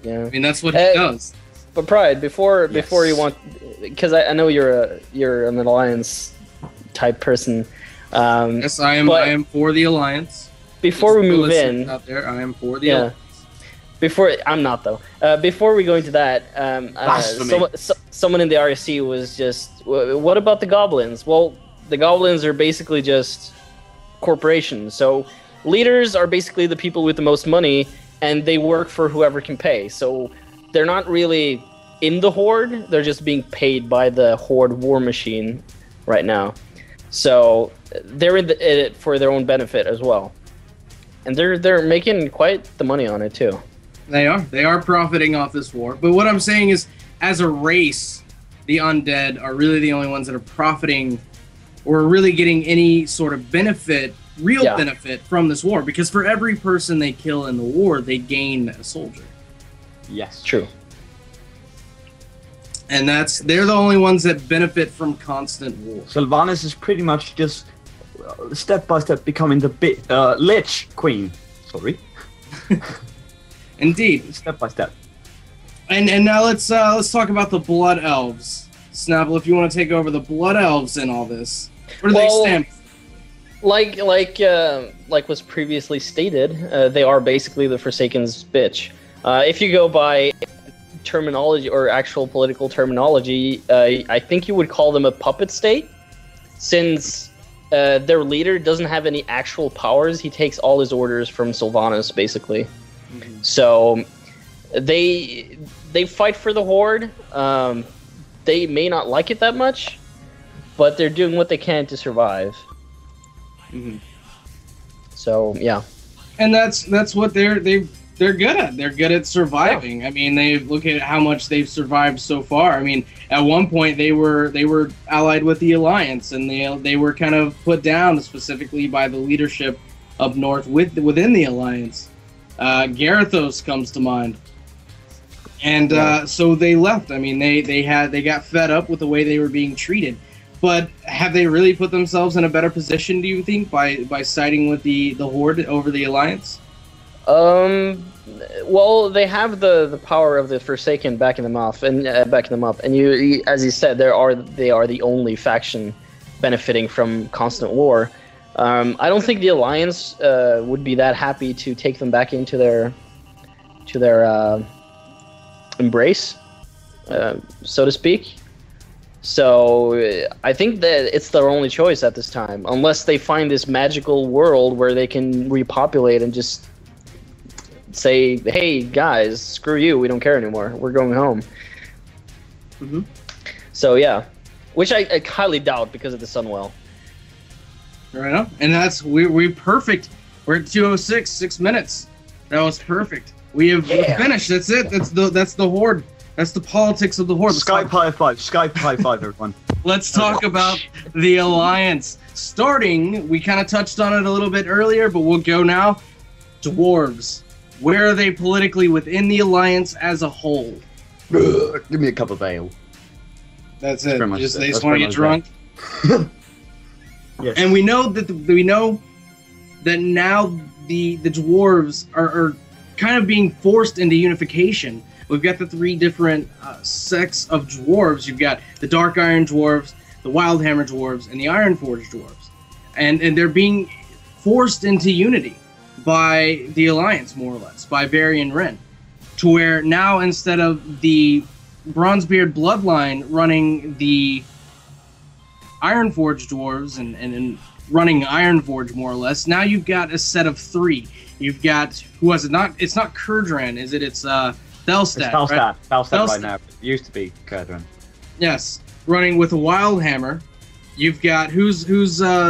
yeah. I mean, that's what he does. But Pride, before you want, because I know you're an alliance type person. Yes, I am. but- I am for the alliance. Before we Just move listeners in, out there, I am for the yeah. alliance. I'm not though. Before we go into that, Blasphemy. someone in the RSC was just, what about the goblins? Well, the goblins are basically just corporations. So leaders are basically the people with the most money, and they work for whoever can pay. So they're not really in the Horde. They're just being paid by the Horde war machine right now. So they're in it for their own benefit as well. And they're making quite the money on it too. They are profiting off this war. But what I'm saying is, as a race, the undead are really the only ones that are profiting or really getting any sort of benefit, real Yeah. benefit from this war. Because for every person they kill in the war, they gain a soldier. Yes. True. And they're the only ones that benefit from constant war. Sylvanas is pretty much just step by step becoming the Lich Queen. Sorry. Indeed. Step by step. And now let's talk about the Blood Elves. Snapple, if you want to take over the Blood Elves in all this. Where do they stand? Like was previously stated, they are basically the Forsaken's bitch. If you go by terminology or actual political terminology, I think you would call them a puppet state, since their leader doesn't have any actual powers. He takes all his orders from Sylvanas, basically. Mm-hmm. So they fight for the Horde. They may not like it that much, but they're doing what they can to survive. Mm-hmm. So yeah, And that's what they're good at. They're good at surviving. Yeah. I mean, they look at how much they've survived so far. I mean, at one point they were allied with the Alliance, and they were kind of put down specifically by the leadership up north within the Alliance. Garithos comes to mind, and so they left. I mean, they got fed up with the way they were being treated. But have they really put themselves in a better position, do you think, by siding with the Horde over the Alliance? Well, they have the power of the Forsaken backing them up, and you, as you said, they are the only faction benefiting from constant war. I don't think the Alliance would be that happy to take them back into their embrace, so to speak. So I think that it's their only choice at this time, unless they find this magical world where they can repopulate and just say, hey guys, screw you, we don't care anymore, we're going home. Mm-hmm. So yeah, which I highly doubt because of the Sunwell. Right on. And that's we perfect. We're at 2:06, 6 minutes. That was perfect. We're finished. That's it. That's the Horde. That's the politics of the Horde. Skype high five. Skype high five, everyone. Let's talk about the Alliance. Starting, we kind of touched on it a little bit earlier, but we'll go now. Dwarves. Where are they politically within the Alliance as a whole? Give me a cup of ale. That's it. Pretty much Just, it. they just That's want to pretty get drunk. Yes. And we know that now the dwarves are kind of being forced into unification. We've got the three different sects of dwarves. You've got the Dark Iron dwarves, the Wildhammer dwarves, and the Ironforge dwarves, and they're being forced into unity by the Alliance, more or less, by Varian Wren, to where now instead of the Bronzebeard bloodline running the Ironforge dwarves and running Ironforge more or less, now you've got a set of three. You've got, who was it? It's not Kurdran, is it? It's Thelstad. It's Thelstad. Right? Thelstad by now. It used to be Kurdran. Yes, running with a Wildhammer. You've got who's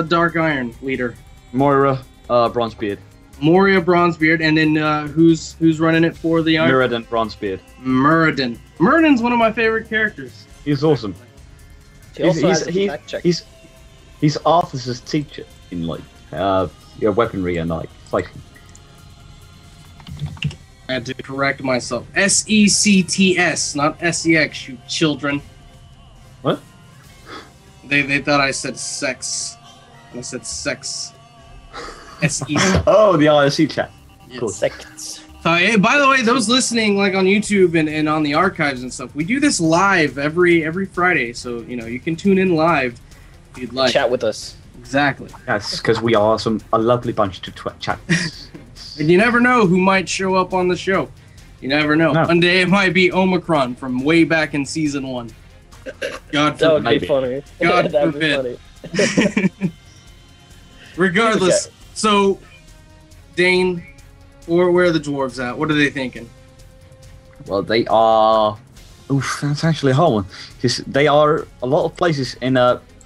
Dark Iron leader? Moira Bronzebeard. Moria Bronzebeard, and then who's running it for the Iron? Muradin Bronzebeard. Muradin. Muradin's one of my favorite characters. He's awesome. He also has a fact check. He's Arthur's teacher in like weaponry and like fighting. I had to correct myself. SECTS, not SEX, you children. What? They thought I said sex. And I said sex. SE. Oh, the IRC chat. Yes. Cool. Sects. So, hey, by the way, those listening like on YouTube and on the archives and stuff, we do this live every Friday. So, you know, you can tune in live if you'd like. Chat with us. Exactly. Yes, because we are a lovely bunch to chat. And you never know who might show up on the show. You never know. No. One day it might be Omicron from way back in season 1. God That would forbid. be funny. God That'd forbid. be funny. Regardless, Okay. so Dane, where are the dwarves at? What are they thinking? Well, they are. Oof, that's actually a hard one. Because they are a lot of places in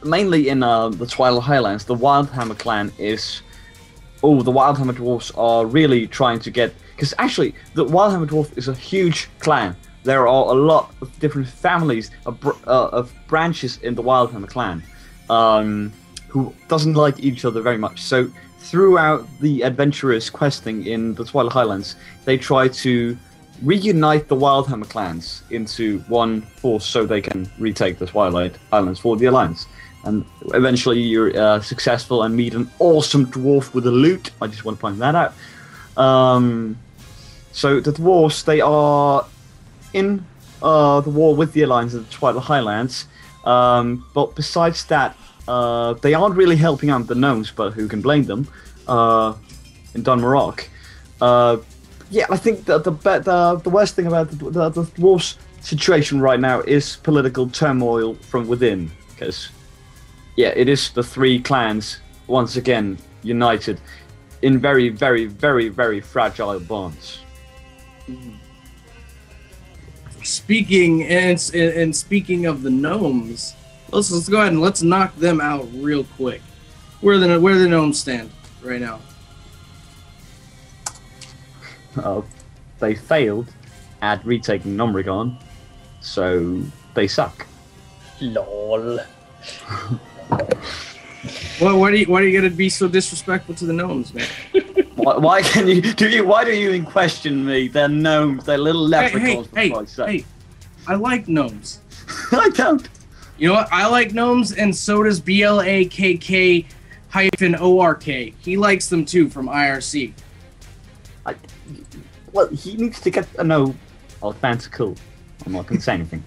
mainly in the Twilight Highlands. The Wildhammer clan is. Oh, the Wildhammer dwarves are really trying to get. Because actually, the Wildhammer dwarf is a huge clan. There are a lot of different families of branches in the Wildhammer clan, who doesn't like each other very much. So throughout the adventurous questing in the Twilight Highlands, they try to reunite the Wildhammer clans into one force so they can retake the Twilight Islands for the Alliance. And eventually you're successful and meet an awesome dwarf with a lute. I just want to point that out. So the dwarves, they are in the war with the Alliance of the Twilight Highlands. But besides that, they aren't really helping out the gnomes, but who can blame them, in Dunmarok. Yeah, I think that the worst thing about the dwarves' situation right now is political turmoil from within. Because, yeah, it is the three clans, once again, united in very, very, very, very fragile bonds. Speaking of the gnomes, let's go ahead and let's knock them out real quick. Where the gnomes stand right now? They failed at retaking Nomrigon, so they suck. Lol. Well, why do you gotta be so disrespectful to the gnomes, man? Why do you question me? They're gnomes. They're little leprechauns. Hey! I like gnomes. I don't. You know what? I like gnomes, and so does BLAKK-ORK. He likes them too from IRC. Well, he needs to get a no. Oh, fans are cool. I'm not gonna say anything.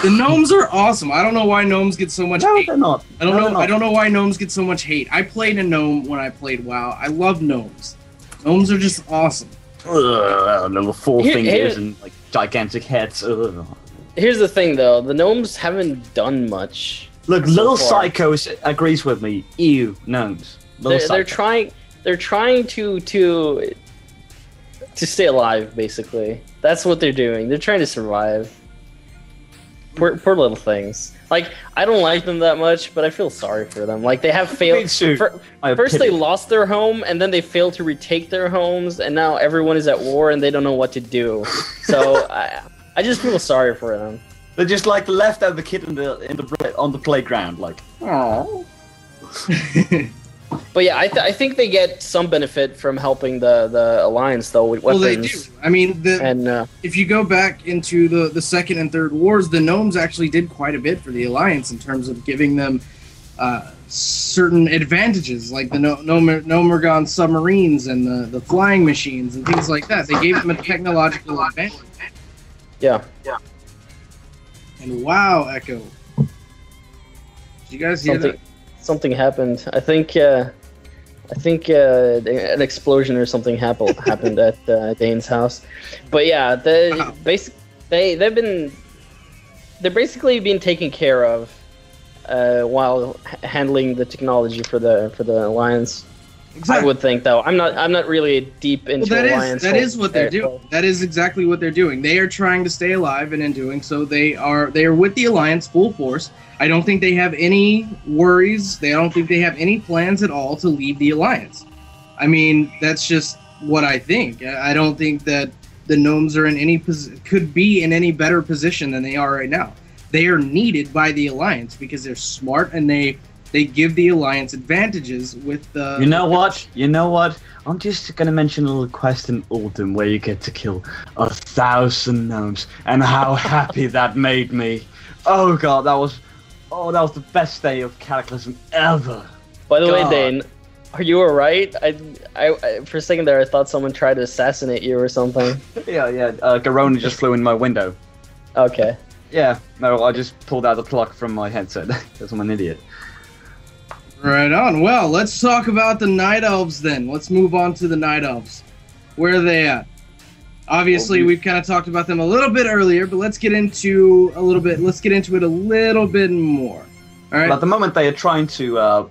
The gnomes are awesome. I don't know why gnomes get so much No, hate. they're not. I don't know why gnomes get so much hate. I played a gnome when I played WoW. I love gnomes. Gnomes are just awesome. Little four Here- fingers and like gigantic heads. Ugh. Here's the thing, though. The gnomes haven't done much. Look, so little far. Psycho agrees with me. Ew, gnomes. Little They're Psycho. trying to stay alive, basically. That's what they're doing. They're trying to survive. Poor little things. Like, I don't like them that much, but I feel sorry for them. Like, they have failed. Me too. I have First pity. they lost their home, and then they failed to retake their homes, and now everyone is at war, and they don't know what to do. So I just feel sorry for them. They're just like the leftover kid on the playground. Like, oh. But yeah, I think they get some benefit from helping the Alliance, though, with Well, weapons. they do. I mean, if you go back into the second and third wars, the gnomes actually did quite a bit for the Alliance in terms of giving them certain advantages, like the Nomergon submarines and the flying machines and things like that. They gave them a technological advantage. Yeah. And wow, Echo. Did you guys hear that? Something happened. I think an explosion or something happened at Dane's house. But yeah, they're basically being taken care of while handling the technology for the Alliance. Exactly. I would think, though. I'm not really deep into Alliance. That is what they're doing. That is exactly what they're doing. They are trying to stay alive, and in doing so, they are with the Alliance full force. I don't think they have any worries. I don't think they have any plans at all to leave the Alliance. I mean, that's just what I think. I don't think that the gnomes are could be in any better position than they are right now. They are needed by the Alliance because they're smart and they they give the Alliance advantages with the... You know what? I'm just gonna mention a little quest in Ultim where you get to kill 1,000 gnomes, and how happy that made me. Oh god, that was the best day of Cataclysm ever. By the way, God. Dane, are you alright? I for a second there, I thought someone tried to assassinate you or something. Yeah. Garona just flew in my window. Okay. Yeah, no, I just pulled out the plug from my headset because I'm an idiot. Right on. Well, let's talk about the Night Elves then. Let's move on to the Night Elves. Where are they at? Obviously, we've kind of talked about them a little bit earlier, but let's get into it a little bit more. All right. Well, at the moment, they are trying to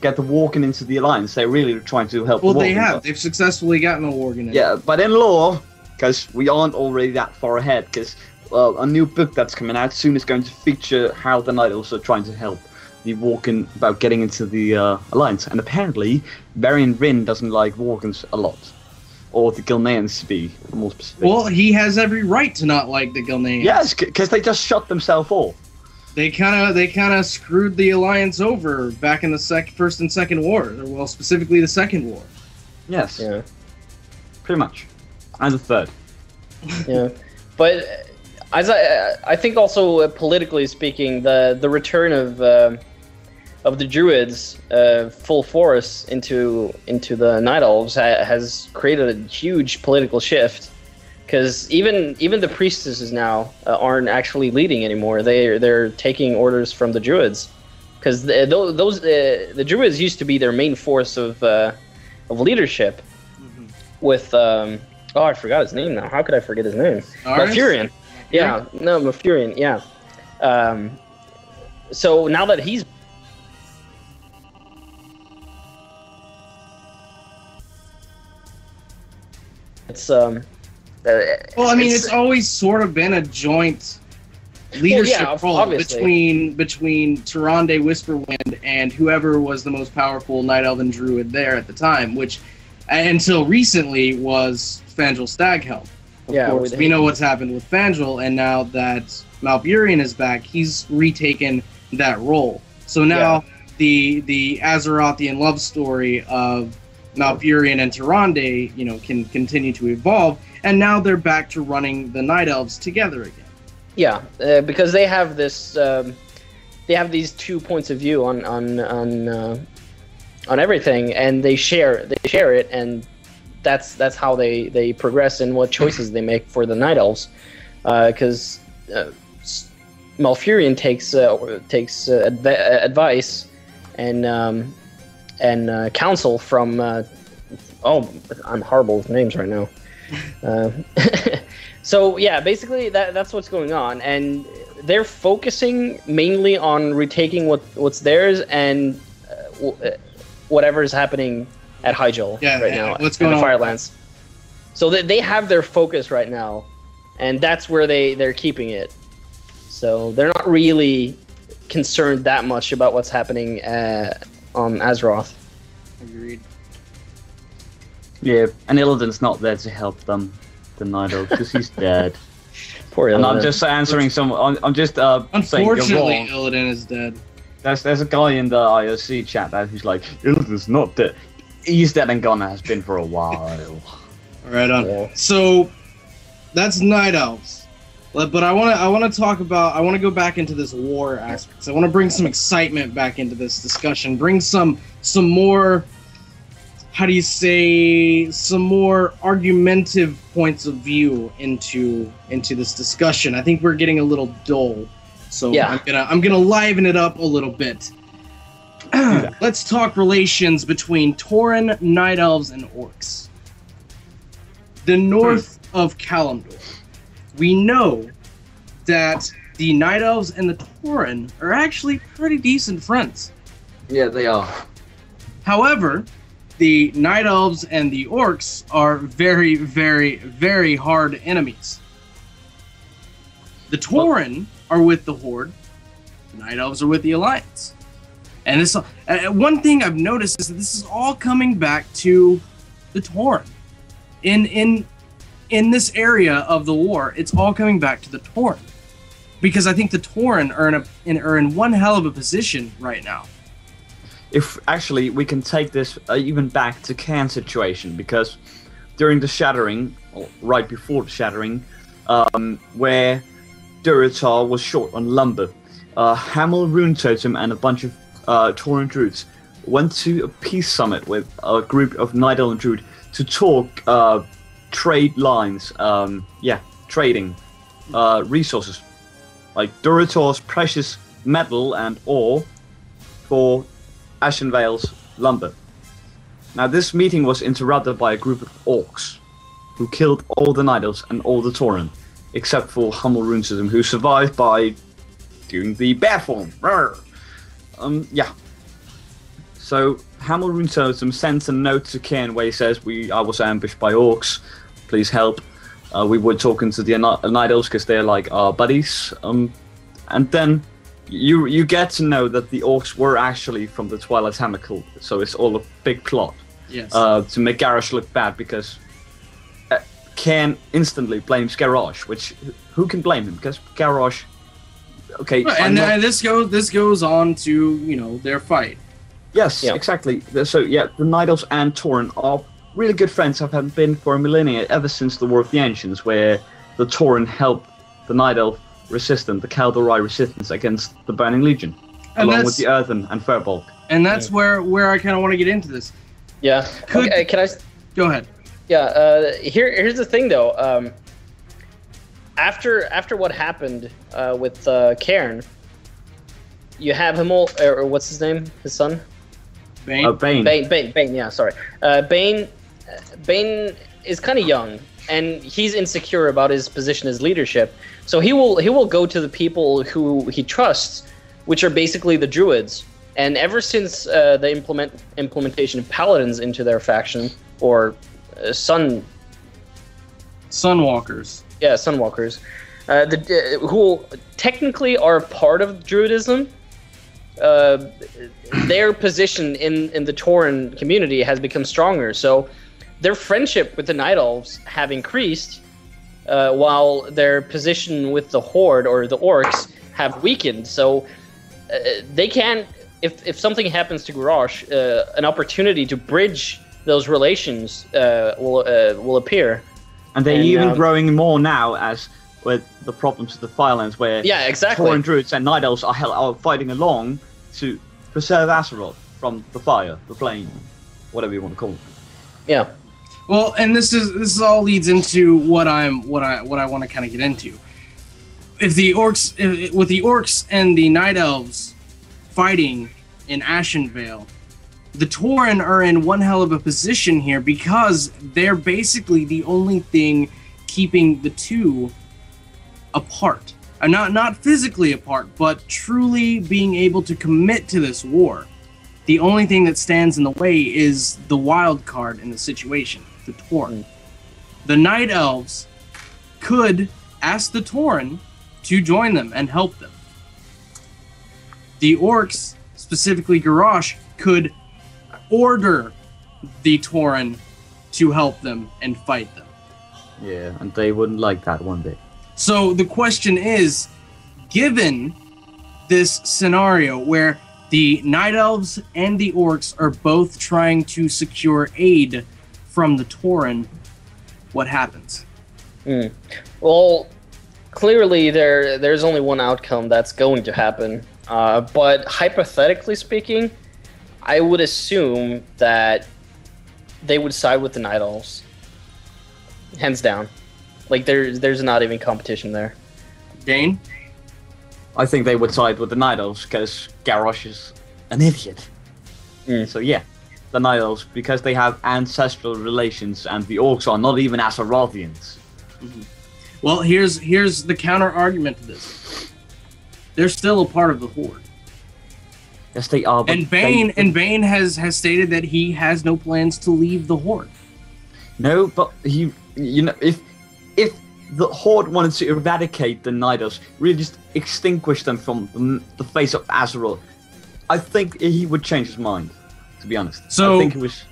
get the Worgen into the Alliance. They're really trying to help. Well, the they Worgen, have. but- They've successfully gotten a Worgen in. Yeah, but in lore, because we aren't already that far ahead, because a new book that's coming out soon is going to feature how the Night Elves are trying to help the Worgen about getting into the Alliance. And apparently, Varian Rin doesn't like Worgens a lot. Or the Gilneans, to be more specific. Well, he has every right to not like the Gilneans. Yes, because they just shut themselves off. They kind of screwed the Alliance over back in the First and Second War. Well, specifically the Second War. Yes, Yeah. pretty much. And the third. Yeah. But as I think also politically speaking, the return of the Druids full force into the Night Elves has created a huge political shift, because even the priestesses now aren't actually leading anymore. They're taking orders from the Druids, because the Druids used to be their main force of leadership. With I forgot his name now. How could I forget his name? Malfurion. Yeah, no, Malfurion. Yeah. So now that he's well, I mean, it's always sort of been a joint leadership role obviously. between Tyrande Whisperwind and whoever was the most powerful Night Elven Druid there at the time, which until recently was Fangel Staghelm. Of course, we know what's happened with Fangel, and now that Malfurion is back, he's retaken that role. So now the Azerothian love story of Malfurion and Tyrande, can continue to evolve, and now they're back to running the Night Elves together again. Yeah, because they have this, they have these 2 points of view on everything, and they share it, and that's how they progress and what choices they make for the Night Elves, because Malfurion takes advice and counsel from I'm horrible with names right now. So yeah, basically that's what's going on, and they're focusing mainly on retaking what's theirs and whatever is happening at Hyjal right now, what's going in the on? Firelands. So they have their focus right now, and that's where they're keeping it. So they're not really concerned that much about what's happening on Azeroth. Agreed. Yeah, and Illidan's not there to help them, the Night Elf, because he's dead. Poor And Illidan. I'm just answering some. I'm just saying Unfortunately, you're wrong. Illidan is dead. There's a guy in the IOC chat who's like, Illidan's not dead. He's dead and gone, has been for a while. Right on. Yeah. So that's Night Elves, but I want to go back into this war aspect. So I want to bring some excitement back into this discussion. Bring some more. How do you say, some more argumentative points of view into this discussion? I think we're getting a little dull, so Yeah. I'm gonna liven it up a little bit. Let's talk relations between Tauren, Night Elves, and Orcs. The north of Kalimdor. We know that the Night Elves and the Tauren are actually pretty decent friends. Yeah, they are. However, the Night Elves and the Orcs are very, very, very hard enemies. The Tauren are with the Horde. The Night Elves are with the Alliance. And this one thing I've noticed is that this is all coming back to the Tauren. In this area of the war, it's all coming back to the Tauren. Because I think the Tauren are in one hell of a position right now. if actually we can take this even back to Cairn's situation, because during the shattering, or right before the shattering, where Durotar was short on lumber, Hamel, Rune Totem, and a bunch of Tauren Druids went to a peace summit with a group of Night Elven Druid to talk trade lines, trading resources, like Durotar's precious metal and ore for Ashenvale's lumber. Now this meeting was interrupted by a group of orcs who killed all the Night Elves and all the Tauren, except for Hamel Runesism, who survived by doing the bear form. So Hamel Runesism sends a note to Cairn where he says, I was ambushed by orcs, please help. We were talking to the Night Elves because they're like our buddies. And then you get to know that the orcs were actually from the Twilight Hammer cult, so it's all a big plot. Yes. To make Garrosh look bad, because Cairn instantly blames Garrosh, which who can blame him? Because Garrosh, okay. And this goes on to their fight. Yes, exactly. So the Night Elves and Tauren are really good friends. Have been for a millennia, ever since the War of the Ancients, where the Tauren helped the Night Elf resistance, the Kaldorai resistance against the Burning Legion, along with the Earthen and Firbolg. And that's where I kind of want to get into this. Yeah. Okay, can I? Go ahead. Yeah. Here's the thing, though. After what happened with Cairn, you have him all, or what's his name? His son? Bane. Bane. Yeah, sorry. Bane is kind of young, and he's insecure about his position as leadership. So he will go to the people who he trusts, which are basically the Druids. And ever since the implementation of Paladins into their faction, or Sunwalkers. Yeah, Sunwalkers. Who technically are part of Druidism. Their position in the Tauren community has become stronger. So their friendship with the Night Elves have increased, while their position with the Horde or the Orcs have weakened. So they can, if something happens to Garrosh, an opportunity to bridge those relations will appear. And they're even growing more now, as with the problems of the Firelands, where Tauren Druids and Night Elves are fighting along to preserve Azeroth from the fire, the flame, whatever you want to call it. Yeah. Well, and this all leads into what I want to kind of get into. With the orcs and the Night Elves fighting in Ashenvale, the Tauren are in one hell of a position here, because they're basically the only thing keeping the two apart. Not physically apart, but truly being able to commit to this war. The only thing that stands in the way is the wild card in the situation, the Tauren. The Night Elves could ask the Tauren to join them and help them. The Orcs, specifically Garrosh, could order the Tauren to help them and fight them. Yeah, and they wouldn't like that one bit. So the question is, given this scenario where the Night Elves and the Orcs are both trying to secure aid from the Tauren, what happens? Well, clearly there's only one outcome that's going to happen. But hypothetically speaking, I would assume that they would side with the Night Elves. Hands down. Like, there's not even competition there. Dane? I think they would side with the Night Elves, because Garrosh is an idiot. So yeah, the Night Elves, because they have ancestral relations, and the Orcs are not even Azerothians. Well, here's the counter argument to this. They're still a part of the Horde. Yes, they are. But Bane has stated that he has no plans to leave the Horde. No, but if the Horde wanted to eradicate the Night Elves, really just extinguish them from the face of Azeroth, I think he would change his mind, to be honest. So, I think it was...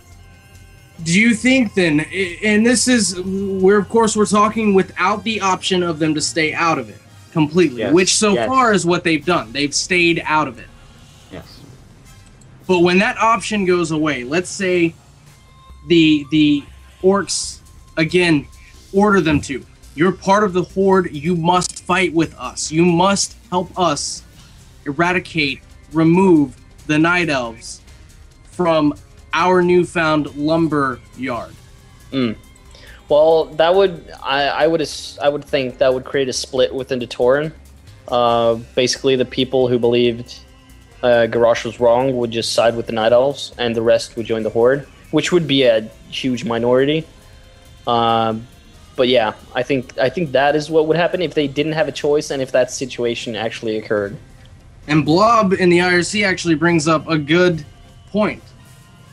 Do you think then, and this is, we're talking without the option of them to stay out of it completely, which so far is what they've done. They've stayed out of it. Yes. But when that option goes away, let's say the orcs, again, order them to. You're part of the Horde. You must fight with us. You must help us eradicate, remove the Night Elves from our newfound lumber yard. Well, that would I would think that would create a split within the Tauren. Basically, the people who believed Garrosh was wrong would just side with the Night Elves, and the rest would join the Horde, which would be a huge minority. But yeah, I think that is what would happen if they didn't have a choice, and if that situation actually occurred. And Blob in the IRC actually brings up a good point.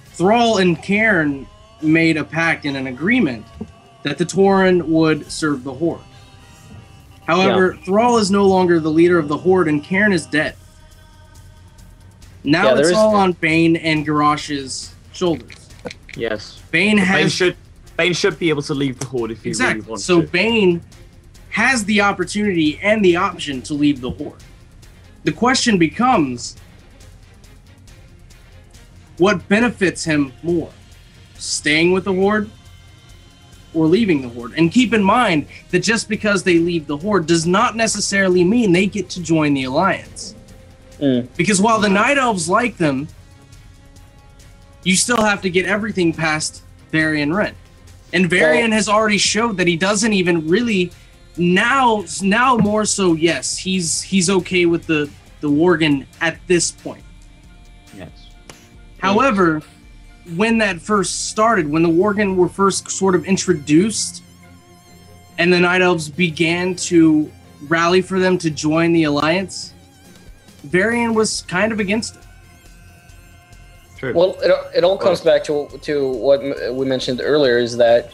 Thrall and Cairn made a pact and an agreement that the Tauren would serve the Horde. However, Thrall is no longer the leader of the Horde, and Cairn is dead. Now it's all on Bane and Garrosh's shoulders. Yes. Bane should be able to leave the Horde if he really wants to. So Bane has the opportunity and the option to leave the Horde. The question becomes, what benefits him more? Staying with the Horde or leaving the Horde? And keep in mind that just because they leave the Horde does not necessarily mean they get to join the Alliance. Because while the Night Elves like them, you still have to get everything past Varian Wren. And Varian has already showed that he doesn't even really now more so, yes, he's okay with the Worgen at this point. Yes. However, when that first started, when the Worgen were first sort of introduced, and the Night Elves began to rally for them to join the Alliance, Varian was kind of against it. True. Well, it all comes back to what we mentioned earlier, is that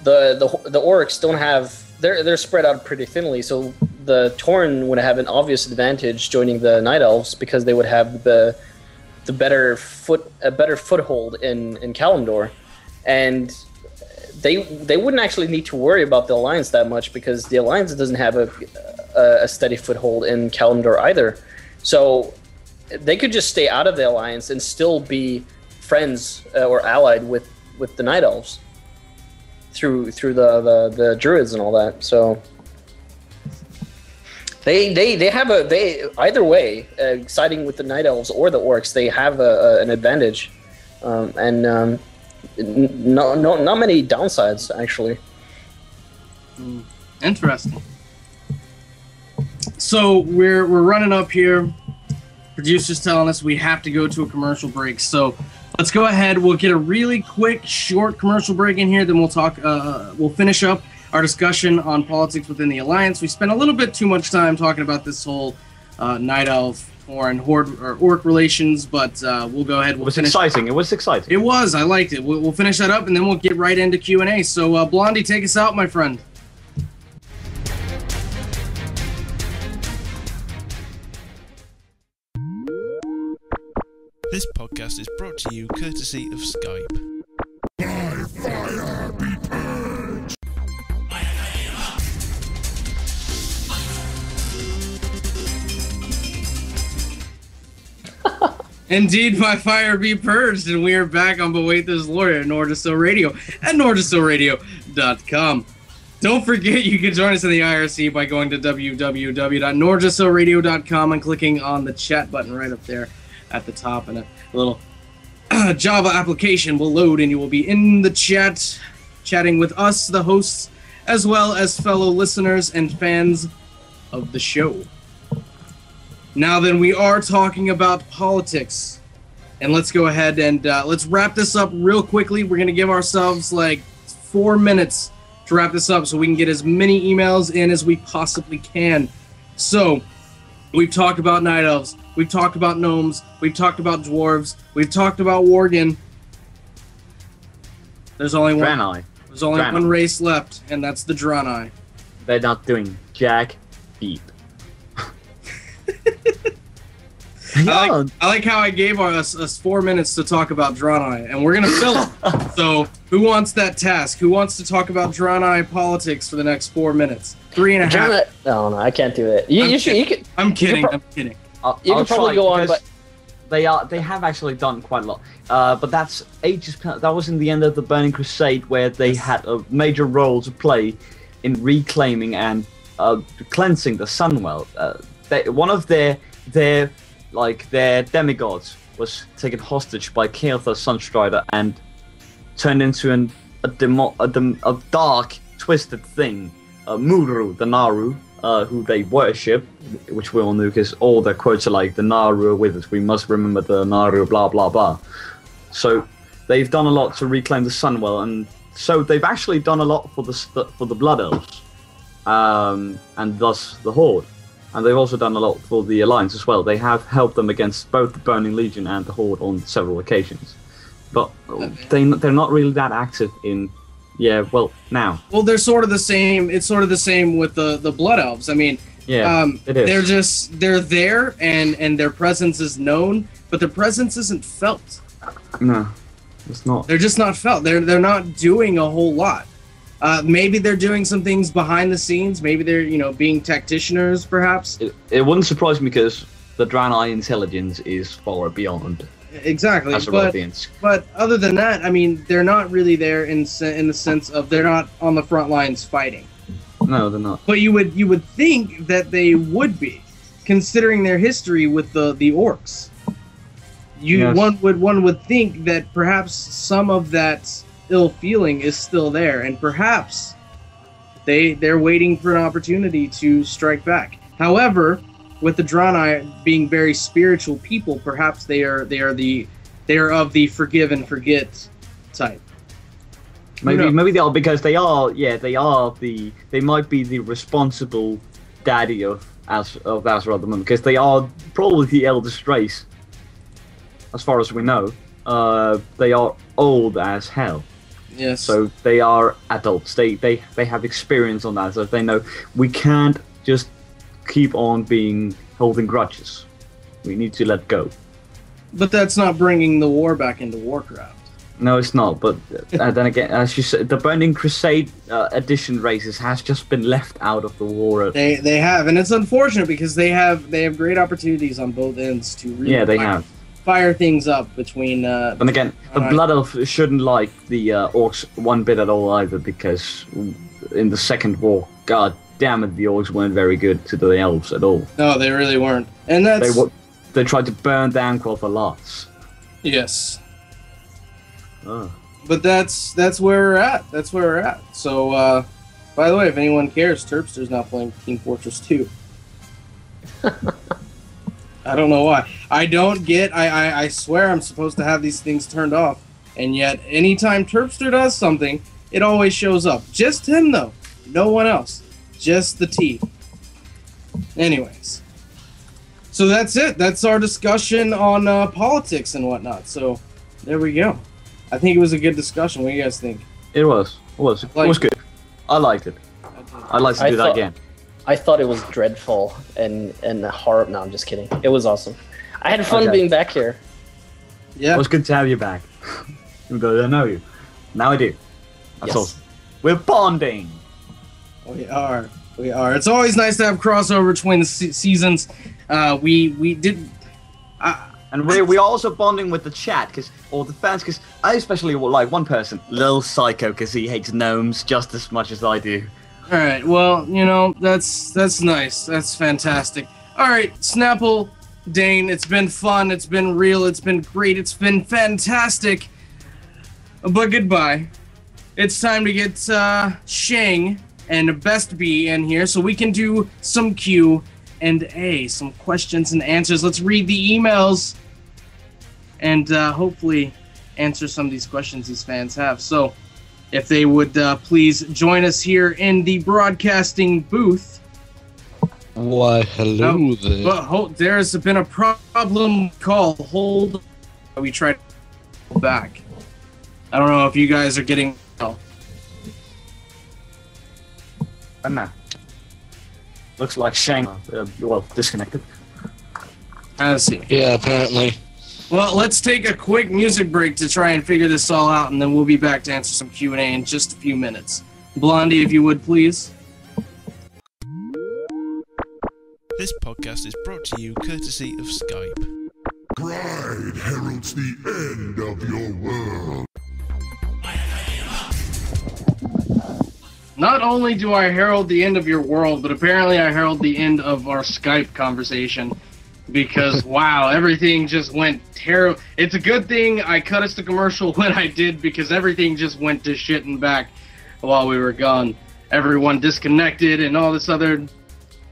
the orcs don't have, they're spread out pretty thinly, so the Tauren would have an obvious advantage joining the Night Elves because they would have a better foothold in Kalimdor, and they wouldn't actually need to worry about the Alliance that much because the Alliance doesn't have a steady foothold in Kalimdor either. So they could just stay out of the Alliance and still be friends or allied with the Night Elves through the Druids and all that. So they have either way, siding with the Night Elves or the Orcs, they have an advantage, and not many downsides actually. Interesting. So we're running up here. Producer's telling us we have to go to a commercial break. So let's go ahead. We'll get a really quick, short commercial break in here. Then we'll talk. We'll finish up our discussion on politics within the Alliance. We spent a little bit too much time talking about this whole Night Elf or Horde or Orc relations, but we'll go ahead. We'll finish. Exciting. It was exciting. It was. I liked it. We'll finish that up, and then we'll get right into Q&A. So Blondie, take us out, my friend. This podcast is brought to you courtesy of Skype. By fire be purged. Indeed, by fire be purged, and we are back on Boetha's Lawyer at Nordiso Radio at nordisoradio.com. Don't forget, you can join us in the IRC by going to www.nordisoradio.com and clicking on the chat button right up there at the top, and a little Java application will load, and you will be in the chat, chatting with us, the hosts, as well as fellow listeners and fans of the show. Now then, we are talking about politics, and let's go ahead and let's wrap this up real quickly. We're going to give ourselves like 4 minutes to wrap this up so we can get as many emails in as we possibly can. So, we've talked about Night Elves, we've talked about Gnomes, we've talked about Dwarves, we've talked about Worgen. There's only Draenei. There's only one race left, and that's the Draenei. They're not doing jack beep. I like how I gave us 4 minutes to talk about Draenei, and we're gonna fill it. So, who wants that task? Who wants to talk about Draenei politics for the next 4 minutes? 3.5. No, I can't do it. I'm kidding. I'm kidding. You can probably go on, but They have actually done quite a lot, but that's ages. That was in the end of the Burning Crusade, where they had a major role to play in reclaiming and cleansing the Sunwell. One of their demigods was taken hostage by Keitha Sunstrider and turned into a dark, twisted thing. Muru, the Naru, who they worship, which we all knew because all their quotes are like, the Naru are with us, we must remember the Naru, blah blah blah. So they've done a lot to reclaim the Sunwell, and so they've actually done a lot for the Blood Elves, and thus the Horde. And they've also done a lot for the Alliance as well. They have helped them against both the Burning Legion and the Horde on several occasions. But they're not really that active in... Yeah, well, now. Well, they're sort of the same. It's sort of the same with the Blood Elves. I mean, it is. They're there, and their presence is known, but their presence isn't felt. No, it's not. They're just not felt. They're not doing a whole lot. Maybe they're doing some things behind the scenes. Maybe they're being tacticianers, perhaps. It wouldn't surprise me because the Draenei intelligence is far beyond. Exactly, Azerothians. but other than that, I mean, they're not really there in the sense of they're not on the front lines fighting. No, they're not. But you would think that they would be, considering their history with the orcs. Yes. One would think that perhaps some of that ill feeling is still there, and perhaps they're waiting for an opportunity to strike back. However, with the Draenei being very spiritual people, perhaps they are of the forgive and forget type. Maybe they are, because they might be the responsible daddy of Azeroth at the moment, because they are probably the eldest race, as far as we know. They are old as hell. Yes. So they are adults. They have experience on that, so they know we can't just keep on holding grudges. We need to let go. But that's not bringing the war back into Warcraft. No, it's not. But then again, as you said, the Burning Crusade edition races has just been left out of the war. They have, and it's unfortunate because they have great opportunities on both ends to really fire things up between. And again, the Blood Elf shouldn't like the orcs one bit at all either, because in the Second War, God damn it, the orcs weren't very good to the elves at all. No, they really weren't, and they tried to burn down Quotha lots. Yes. Oh. But that's where we're at. That's where we're at. So, by the way, if anyone cares, Terpster's now playing Team Fortress 2. I don't know why. I swear I'm supposed to have these things turned off, and yet anytime Terpster does something, it always shows up. Just him, though. No one else. Just the T. Anyways. So that's it. That's our discussion on politics and whatnot. So, there we go. I think it was a good discussion. What do you guys think? It was. It was good. I liked it. I'd like to do that again. I thought it was dreadful and horrible. No, I'm just kidding. It was awesome. I had fun being back here. Yeah. It was good to have you back. Even though I don't know you. Now I do. That's awesome. We're bonding. We are. It's always nice to have crossover between the seasons. We did... And we're also bonding with the chat, or the fans, because I especially like one person, Lil Psycho, because he hates gnomes just as much as I do. Alright, well, that's nice. That's fantastic. Alright, Snapple, Dane, it's been fun, it's been real, it's been great, it's been fantastic. But goodbye. It's time to get Shang and Bestbe in here so we can do some Q&A, some questions and answers. Let's read the emails and hopefully answer some of these questions these fans have. So, if they would please join us here in the broadcasting booth. Why, hello there. But there's been a problem call. Hold. We tried to back. I don't know if you guys are getting... No. Looks like Shang, disconnected. I see. Yeah, apparently. Well, let's take a quick music break to try and figure this all out, and then we'll be back to answer some Q&A in just a few minutes. Blondie, if you would, please. This podcast is brought to you courtesy of Skype. Pride heralds the end of your world. Not only do I herald the end of your world, but apparently I herald the end of our Skype conversation. Because, wow, everything just went terrible. It's a good thing I cut us to commercial when I did, because everything just went to shit and back while we were gone. Everyone disconnected and all this other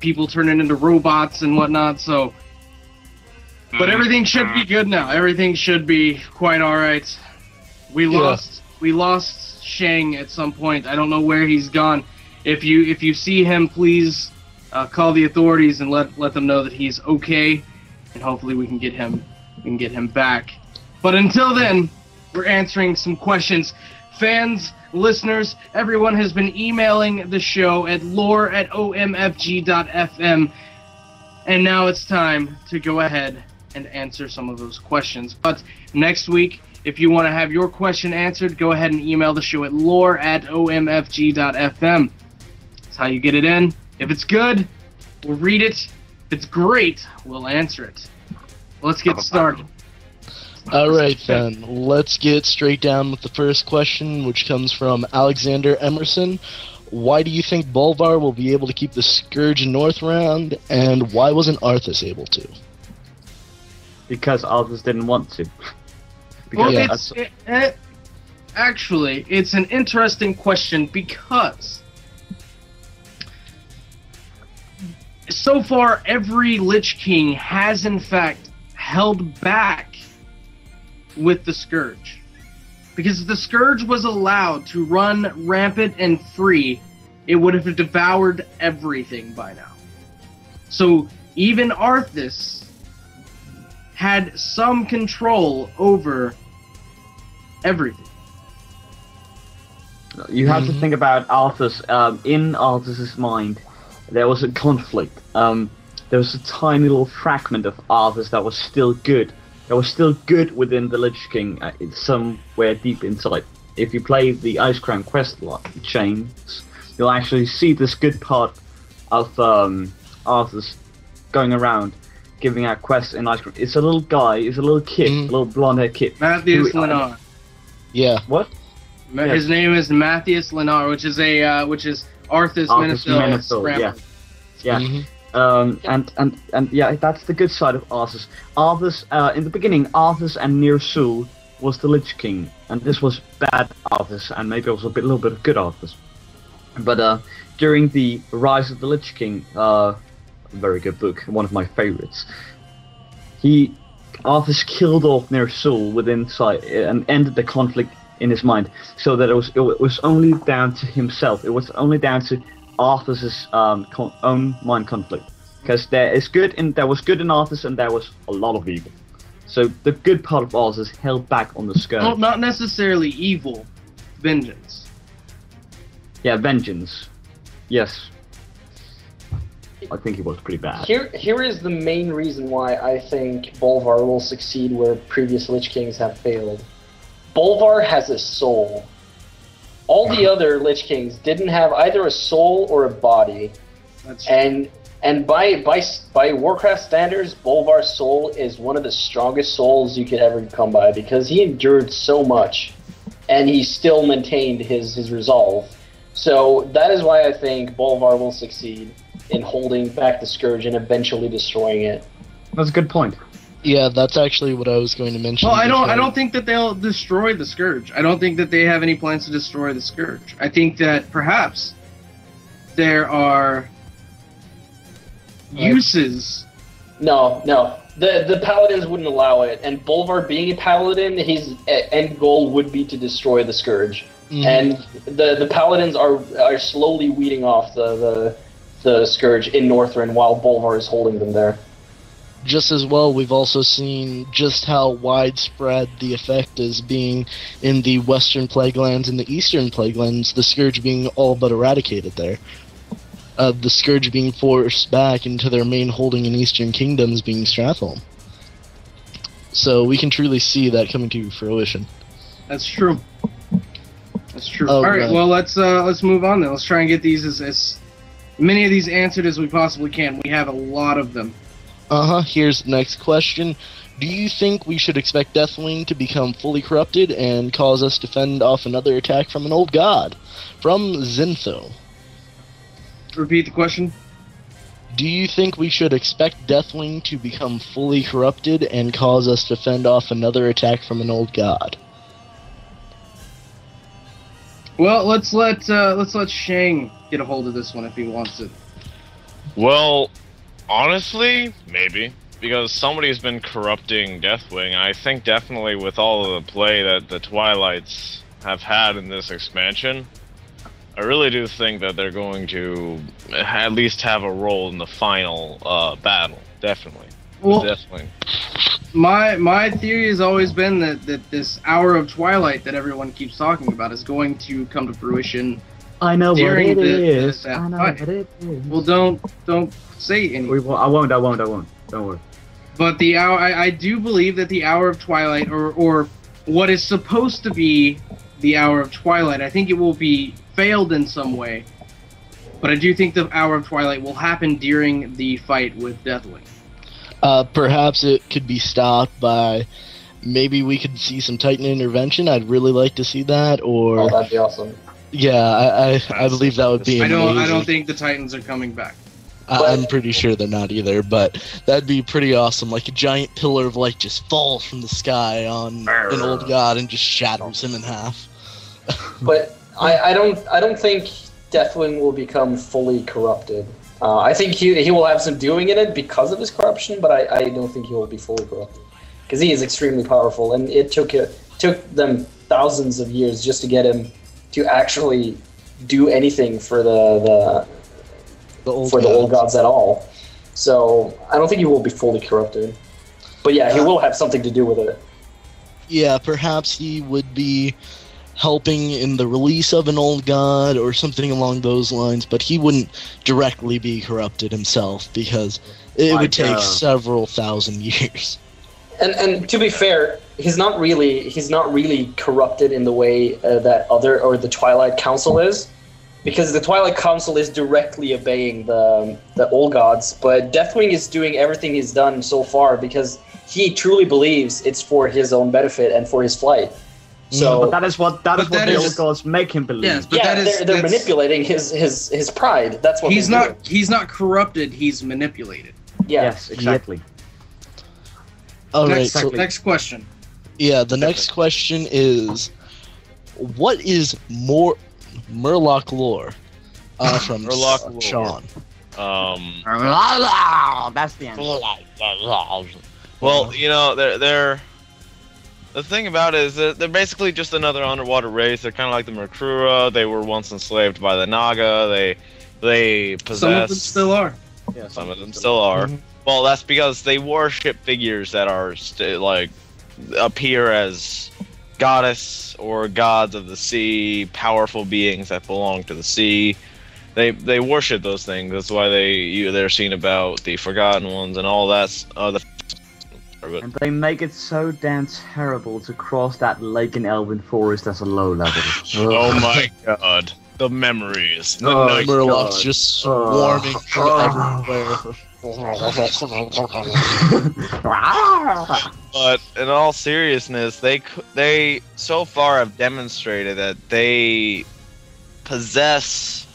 people turning into robots and whatnot, so... But everything should be good now. Everything should be quite alright. We lost Shang at some point. I don't know where he's gone. If you see him, please call the authorities and let them know that he's okay, and hopefully we can get him back. But until then, we're answering some questions. Fans, listeners, everyone has been emailing the show at lore@omfg.fm, and now it's time to go ahead and answer some of those questions. But next week, if you want to have your question answered, go ahead and email the show at lore@omfg.fm. That's how you get it in. If it's good, we'll read it. If it's great, we'll answer it. Let's get started. Alright then, let's get straight down with the first question, which comes from Alexander Emerson. Why do you think Bolvar will be able to keep the Scourge in Northrend, and why wasn't Arthas able to? Because Arthas didn't want to. Well, actually, it's an interesting question because so far every Lich King has in fact held back with the Scourge. Because if the Scourge was allowed to run rampant and free, it would have devoured everything by now. So even Arthas had some control over everything. You have to think about Arthas. In Arthas's mind, there was a conflict. There was a tiny little fragment of Arthas that was still good. That was still good within the Lich King, somewhere deep inside. If you play the Ice Crown quest chains, you'll actually see this good part of Arthas going around, giving out quests in Ice Crown. It's a little guy, it's a little kid, a little blonde-haired kid. Matthias Lenar. Yeah. What? His name is Matthias Lenar, which is Arthas Menethil. Yeah. Mhm. And yeah, that's the good side of Arthas. Arthas, in the beginning, Arthas and Ner'zhul was the Lich King, and this was bad Arthas, and maybe also a little bit of good Arthas. But during the Rise of the Lich King, a very good book, one of my favorites, Arthas killed off Ner'zhul within sight and ended the conflict in his mind, so that it was only down to himself. It was only down to Arthas's own mind conflict, because there was good in Arthas and there was a lot of evil. So the good part of Arthas held back on the Scourge. Well, not necessarily evil, vengeance. Yeah, vengeance. Yes. I think he was pretty bad. Here is the main reason why I think Bolvar will succeed where previous Lich Kings have failed. Bolvar has a soul. All the other Lich Kings didn't have either a soul or a body. That's true. And by Warcraft standards, Bolvar's soul is one of the strongest souls you could ever come by, because he endured so much, and he still maintained his resolve. So that is why I think Bolvar will succeed in holding back the Scourge and eventually destroying it. That's a good point. Yeah, that's actually what I was going to mention. Well, I don't think that they'll destroy the Scourge. I don't think that they have any plans to destroy the Scourge. I think that perhaps there are uses. No. The Paladins wouldn't allow it, and Bolvar being a Paladin, his end goal would be to destroy the Scourge. And the Paladins are slowly weeding off the Scourge in Northrend while Bolvar is holding them there. Just as well, we've also seen just how widespread the effect is being in the Western Plaguelands and the Eastern Plaguelands, the Scourge being all but eradicated there. The Scourge being forced back into their main holding in Eastern Kingdoms being Stratholme. So we can truly see that coming to fruition. That's true. That's true. Oh, Alright, well, let's move on then. Let's try and get these as many of these answered as we possibly can. We have a lot of them. Here's the next question. Do you think we should expect Deathwing to become fully corrupted and cause us to fend off another attack from an old god? From Zintho. Repeat the question. Do you think we should expect Deathwing to become fully corrupted and cause us to fend off another attack from an old god? Well, let's let Shang get a hold of this one if he wants it. Well, honestly, maybe. Because somebody's been corrupting Deathwing. I think definitely with all of the play that the Twilights have had in this expansion, I really do think that they're going to at least have a role in the final battle. Definitely. Well, Deathwing. My theory has always been that this Hour of Twilight that everyone keeps talking about is going to come to fruition. I know what during it is. that I know fight. what it is. Well, don't say anything. I won't. Don't worry. But the hour, I do believe that the Hour of Twilight, or what is supposed to be the Hour of Twilight, I think it will be failed in some way. But I do think the Hour of Twilight will happen during the fight with Deathwing. Perhaps it could be stopped by, maybe we could see some Titan intervention. I'd really like to see that, or... Oh, that'd be awesome. Yeah, I believe that would be amazing. I don't think the Titans are coming back. I'm pretty sure they're not either, but that'd be pretty awesome. Like a giant pillar of light just falls from the sky on an old god and just shatters him in half. But I don't think Deathwing will become fully corrupted. I think he will have some doing in it because of his corruption, but I don't think he will be fully corrupted because he is extremely powerful, and it took them thousands of years just to get him to actually do anything for the old gods at all. So I don't think he will be fully corrupted. But yeah, he will have something to do with it. Yeah, perhaps he would be helping in the release of an old god or something along those lines, but he wouldn't directly be corrupted himself because it would take several thousand years. And to be fair, he's not really corrupted in the way that the Twilight Council is. Because the Twilight Council is directly obeying the old gods, but Deathwing is doing everything he's done so far because he truly believes it's for his own benefit and for his flight. So but that is what the old gods make him believe. Yes, but they're manipulating his pride. That's what he's not corrupted. He's manipulated. Yeah. Yes, exactly. All right. So Next question. Yeah, the next question is, what is Murloc lore from Sean. That's the answer. Well, you know, they're the thing about it is that they're basically just another underwater race. They're kind of like the Mercura. They were once enslaved by the Naga. They possess. Some of them still are. Yeah, some of them still are. Mm-hmm. Well, that's because they worship figures that are appear as goddess or gods of the sea, powerful beings that belong to the sea. They worship those things. That's why they're seen about the Forgotten Ones and all that. And they make it so damn terrible to cross that lake in Elven Forest as a low level. Oh my god. The memories. The Murloc's just swarming everywhere. But in all seriousness, they so far have demonstrated that they possess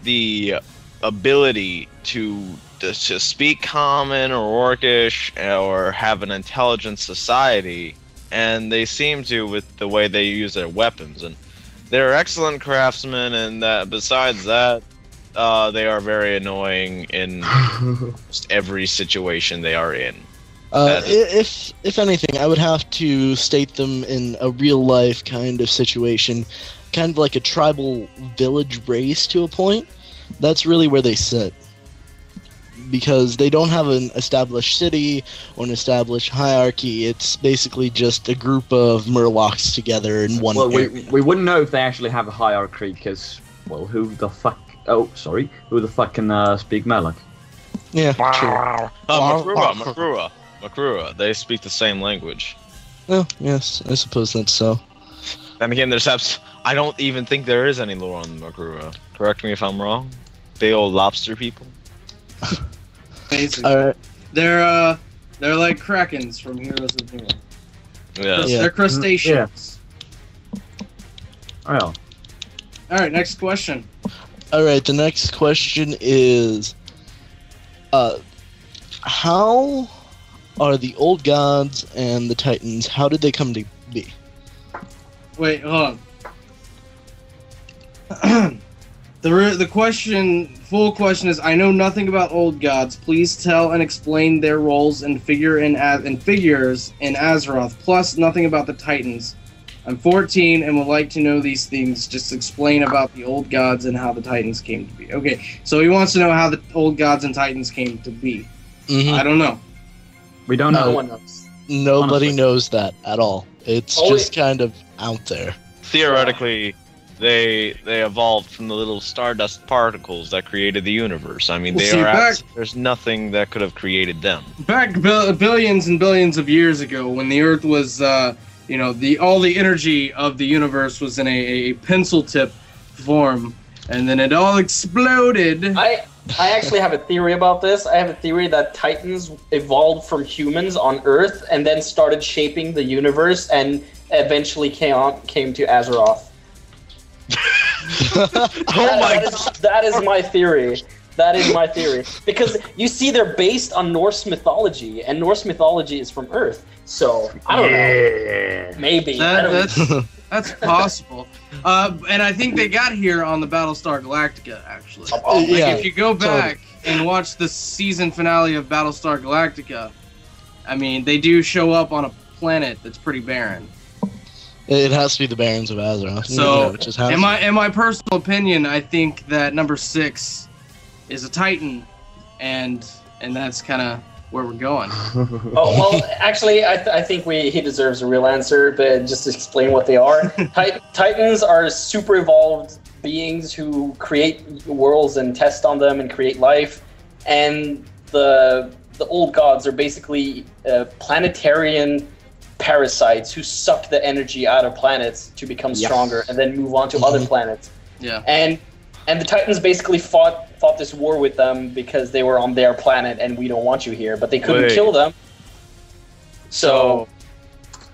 the ability to speak Common or Orcish or have an intelligent society, and they seem to with the way they use their weapons. And they're excellent craftsmen, and besides that, they are very annoying in almost every situation they are in. If anything, I would have to state them in a real life kind of situation, kind of like a tribal village race to a point. That's really where they sit. Because they don't have an established city or an established hierarchy. It's basically just a group of Murlocs together in one area. We wouldn't know if they actually have a hierarchy, because, well, who the fuck can speak Murloc? Yeah, true. Makrua. They speak the same language. Oh, yes, I suppose that's so. And again, I don't even think there is any lore on Makrua. Correct me if I'm wrong. Big old lobster people. Amazing. All right. They're They're like krakens from Heroes of the Storm. Yeah. They're crustaceans. Well, All right, next question. All right, the next question is, how are the old gods and the Titans? How did they come to be? Wait, hold on. The full question is: I know nothing about old gods. Please tell and explain their roles and figures in Azeroth. Plus, nothing about the Titans. I'm 14 and would like to know these things. Just explain about the old gods and how the Titans came to be. Okay, so he wants to know how the old gods and Titans came to be. Mm-hmm. I don't know. we don't No know. one knows. Nobody Honestly. knows that at all. It's Oh, just kind of out there. Theoretically, they evolved from the little stardust particles that created the universe. I mean, Well, they see, are there's nothing that could have created them. Back billions and billions of years ago, when the Earth was, all the energy of the universe was in a pencil tip form, and then it all exploded. I actually have a theory about this. I have a theory that Titans evolved from humans on Earth and then started shaping the universe and eventually came to Azeroth. That is my theory. That is my theory. Because you see, they're based on Norse mythology, and Norse mythology is from Earth. So I don't know. Maybe. I don't That's possible. And I think they got here on the Battlestar Galactica, actually. Yeah, If you go back and watch the season finale of Battlestar Galactica, I mean, they do show up on a planet that's pretty barren. It has to be the Barons of Azeroth. So, it just has in my personal opinion, I think that number 6 is a Titan, and that's kind of where we're going. Oh, well, actually, I think he deserves a real answer, but just to explain what they are. Titans are super evolved beings who create worlds and test on them and create life, and the old gods are basically planetarian parasites who suck the energy out of planets to become stronger and then move on to other planets. Yeah. And the Titans basically fought this war with them because they were on their planet and we don't want you here, but they couldn't kill them. So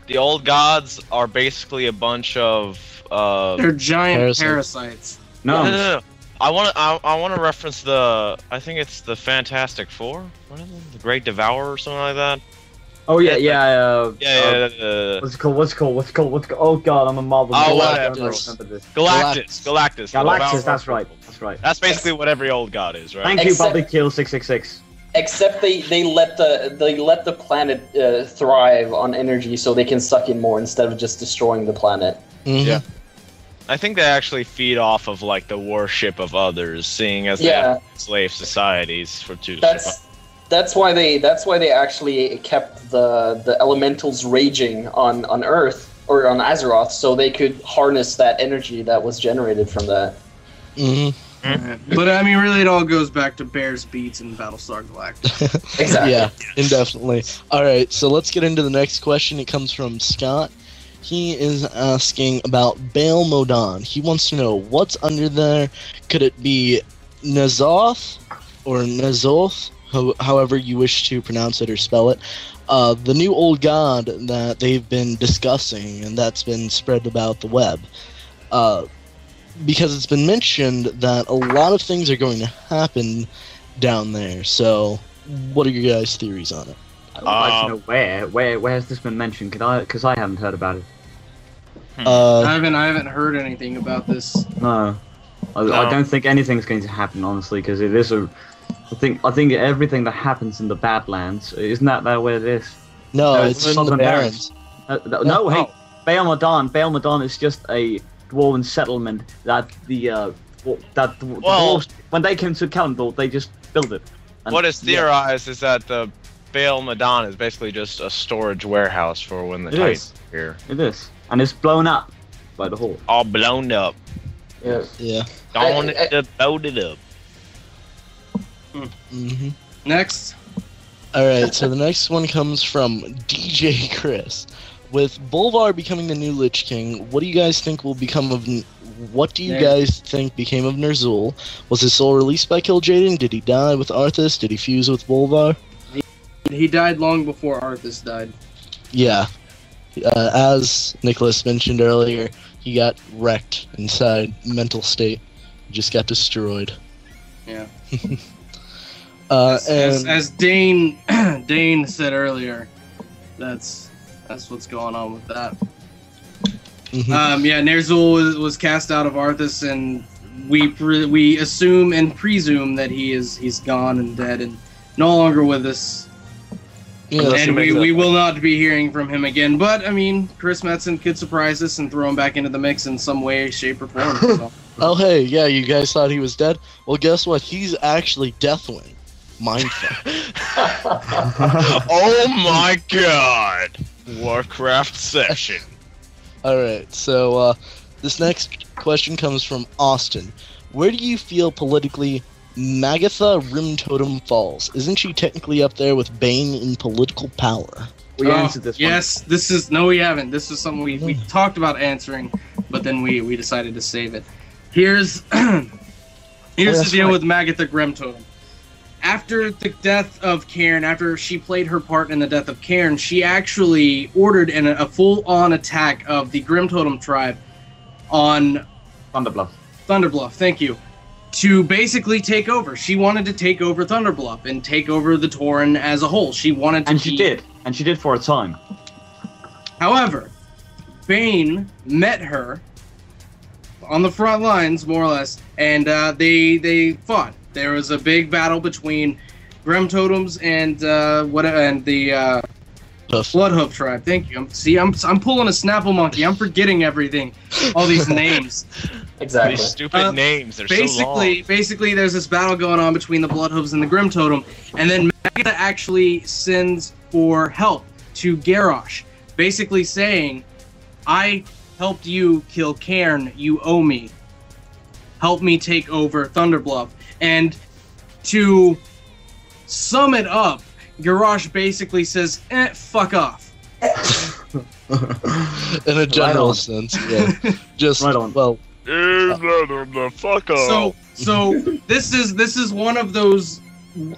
the old gods are basically a bunch of they're giant Parasites. parasites. No. I want to reference I think it's the Fantastic Four. What is it? The Great Devourer or something like that. Oh yeah. What's it called? Oh god, I'm a Marvel. Oh, I whatever. don't remember this. Galactus. Galactus, that's right. That's basically what every old god is, right? Thank you, Bobby Kill 666. except they let the planet thrive on energy so they can suck in more instead of just destroying the planet. Mm-hmm. Yeah. I think they actually feed off of like the worship of others, seeing as they have slave societies for two. That's why they actually kept the elementals raging on Earth or on Azeroth, so they could harness that energy that was generated from that. Mm-hmm. But I mean, really, it all goes back to Bear's Beats and Battlestar Galactica. Exactly. Yeah, indefinitely. All right, so let's get into the next question. It comes from Scott. He is asking about Baal Modan. He wants to know what's under there. Could it be Nazoth or Nazoth, however you wish to pronounce it or spell it? The new old god that they've been discussing and that's been spread about the web. Because it's been mentioned that a lot of things are going to happen down there. So, what are your guys' theories on it? I'd like to know where has this been mentioned? Because I haven't heard about it. I haven't heard anything about this. No, I don't think anything's going to happen, honestly, because it is a. I think everything that happens in the Badlands isn't that where it is? No, it's in the Southern Barrens. No, hey, Baal Modan is just a dwarven settlement that the dwarves, when they came to Kalimdor, they just built it. And, what is theorized is that the Baal Modan is basically just a storage warehouse for when the Titans are here. It is, and it's blown up by the Horde. All blown up. Yeah. Blown it up. Mm-hmm. Next. All right, so the next one comes from DJ Chris. With Bolvar becoming the new Lich King, what do you guys think will become of? What do you guys think became of Ner'zhul? Was his soul released by Kil'jaeden? Did he die with Arthas? Did he fuse with Bolvar? He He died long before Arthas died. Yeah. As Nicholas mentioned earlier, he got wrecked inside mental state. He just got destroyed. Yeah. And As Dane Dane said earlier, that's what's going on with that. Yeah, Ner'zhul was cast out of Arthas, and we assume and presume that he's gone and dead and no longer with us. yeah, And we will not be hearing from him again. But I mean, Chris Metzen could surprise us and throw him back into the mix in some way, shape, or form. So. oh hey, yeah, you guys thought he was dead? Well, guess what? He's actually Deathwing. Mindfuck. Oh my god! Warcraft session. Alright, so this next question comes from Austin. Where do you feel politically Magatha Rim Totem falls? Isn't she technically up there with Bane in political power? We answered this one. Yes, this is... No, we haven't. This is something we talked about answering, but then we decided to save it. Here's the deal with Magatha Grim Totem. After the death of Cairn, after she played her part in the death of Cairn, she actually ordered a full-on attack of the Grim Totem tribe on Thunderbluff, thank you, to basically take over. She wanted to take over Thunderbluff and take over the Tauren as a whole. She wanted to And she did. And she did for a time. However, Bane met her on the front lines, more or less, and they fought. There was a big battle between Grim Totems and the Bloodhoof tribe. Thank you. I'm pulling a Snapplemonkey. I'm forgetting everything. All these names. Exactly. These stupid names. They're so long. Basically, there's this battle going on between the Bloodhoofs and the Grim Totem, and then Magatha actually sends for help to Garrosh, basically saying, "I helped you kill Cairn. You owe me. Help me take over Thunderbluff." And to sum it up, Garrosh basically says, fuck off. In a general sense, yeah. Just, Right on. well... Fuck off. So this is one of those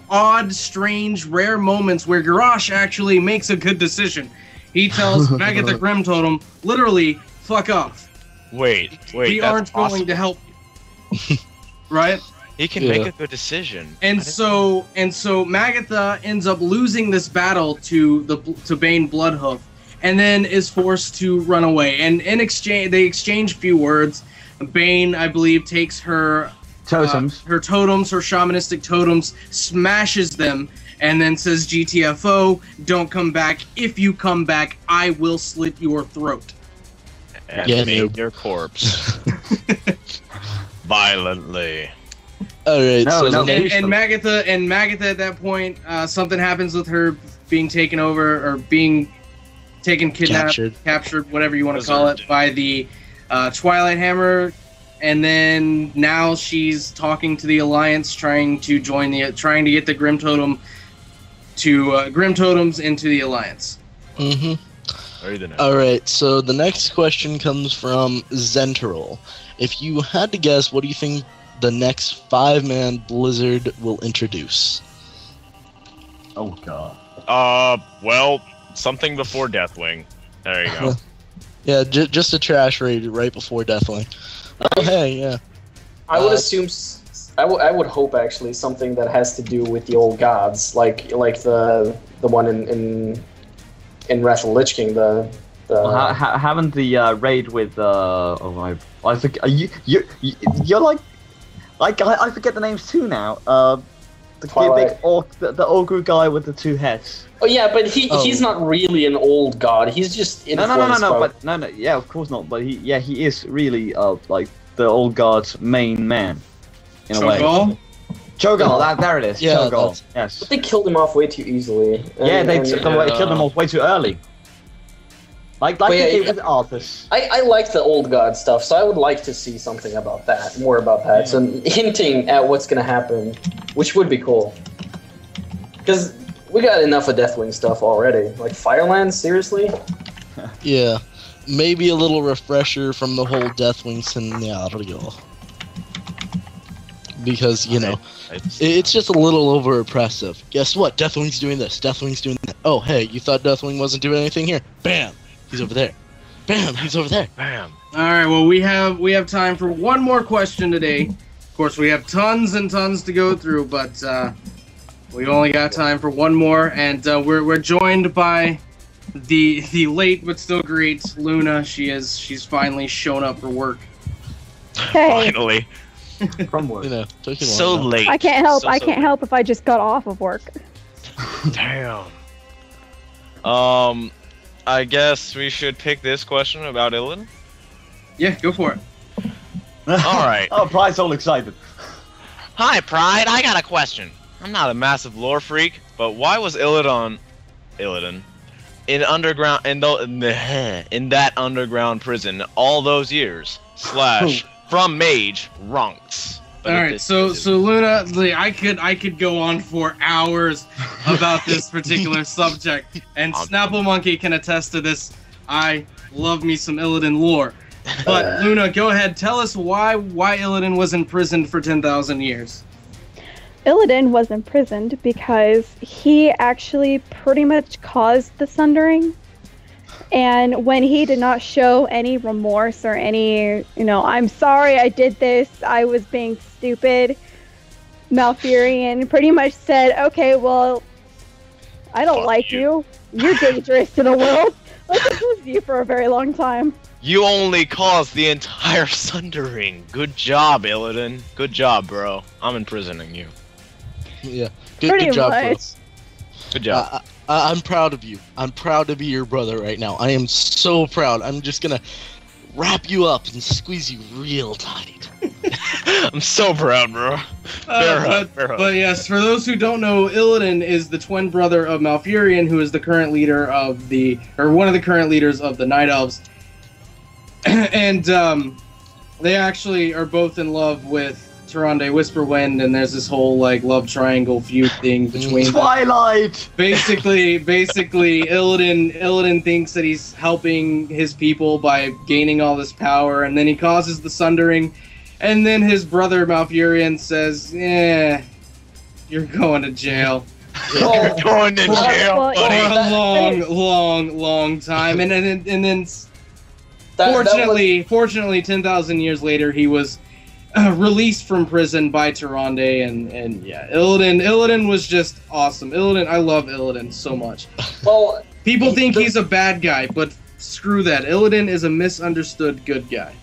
odd, strange, rare moments where Garrosh actually makes a good decision. He tells Magatha Grim Totem, literally, fuck off. Wait, We that's aren't possible. going to help you. Right? He can make a good decision. And so Magatha ends up losing this battle to Bane Bloodhoof, and then is forced to run away. And in exchange, they exchange a few words. Bane, I believe, takes her Totems. her shamanistic totems, smashes them, and then says, "GTFO, don't come back. If you come back, I will slit your throat." And Yeah, made noob. your corpse violently. Alright, No, so no. the next... And Magatha at that point, something happens with her being taken over, or being kidnapped, captured, whatever you want to call it, by the Twilight Hammer, and then now she's talking to the Alliance, trying to get the Grim Totem Grim Totems into the Alliance. Alright, so the next question comes from Zenterol. If you had to guess, what do you think the next 5-man Blizzard will introduce? Oh god. Well, something before Deathwing. There you go. Yeah, just a trash raid right before Deathwing. Oh, hey, yeah. I would assume. I would hope actually something that has to do with the old gods, like the one in Wrath of the Lich King. Haven't the raid with I think you're like I forget the names too now. The big orc, the ogre guy with the 2 heads. Oh yeah, but he's not really an old god. He's just influenced No, yeah, of course not. But he is really like the old god's main man in a way. Cho'Gall, there it is. Yeah, Cho'Gall. Yes. But they killed him off way too easily. They killed him off way too early. Like they did with Arthas. I like the old god stuff, so I would like to see something about that, more about that. Yeah. So hinting at what's gonna happen, which would be cool. Because we got enough of Deathwing stuff already. Like Firelands, seriously? Yeah, maybe a little refresher from the whole Deathwing scenario. because you know it's just a little over oppressive. Guess what? Deathwing's doing this. Deathwing's doing that. Oh, hey, you thought Deathwing wasn't doing anything here? Bam, he's over there. Bam, he's over there. Bam. All right. Well, we have time for one more question today. Of course, we have tons and tons to go through, but we only got time for one more, and we're joined by the late but still great Luna. She's finally shown up for work. Hey. Finally. From work. You know, took you So long enough. late. I can't help. So I can't late. help if I just got off of work. Damn. I guess we should pick this question about Illidan. Yeah, go for it. All right. Oh, Pride's all excited. Hi, Pride. I got a question. I'm not a massive lore freak, but why was Illidan in underground in that underground prison all those years? / from mage ranks. All right, so Luna, I could go on for hours about this particular subject, and Snapplemonkey can attest to this. I love me some Illidan lore. But Luna, go ahead, tell us why Illidan was imprisoned for 10,000 years. Illidan was imprisoned because he actually pretty much caused the Sundering. And when he did not show any remorse or any, I'm sorry I did this, I was being stupid, Malfurion pretty much said, okay, well, I don't like you. You're dangerous to the world. Let's imprisoned you for a very long time. You only caused the entire Sundering. Good job, Illidan. Good job, bro. I'm imprisoning you. Yeah. Pretty Good job, bro. much. Good job. I'm proud of you. I'm proud to be your brother right now. I am so proud. I'm just gonna wrap you up and squeeze you real tight. I'm so proud, bro. Bear hug. But yes, for those who don't know, Illidan is the twin brother of Malfurion, who is the current leader of one of the current leaders of the Night Elves. And they actually are both in love with Tyrande Whisperwind, and there's this whole love triangle feud thing between Twilight. Basically, Illidan thinks that he's helping his people by gaining all this power, and then he causes the Sundering, and then his brother Malfurion says, you're going to jail. You're going to jail, Well, buddy. For a long time, and then fortunately, 10,000 years later, he was released from prison by Tyrande, and yeah, Illidan was just awesome. I love Illidan so much. Well, People think he's a bad guy, but screw that. Illidan is a misunderstood good guy.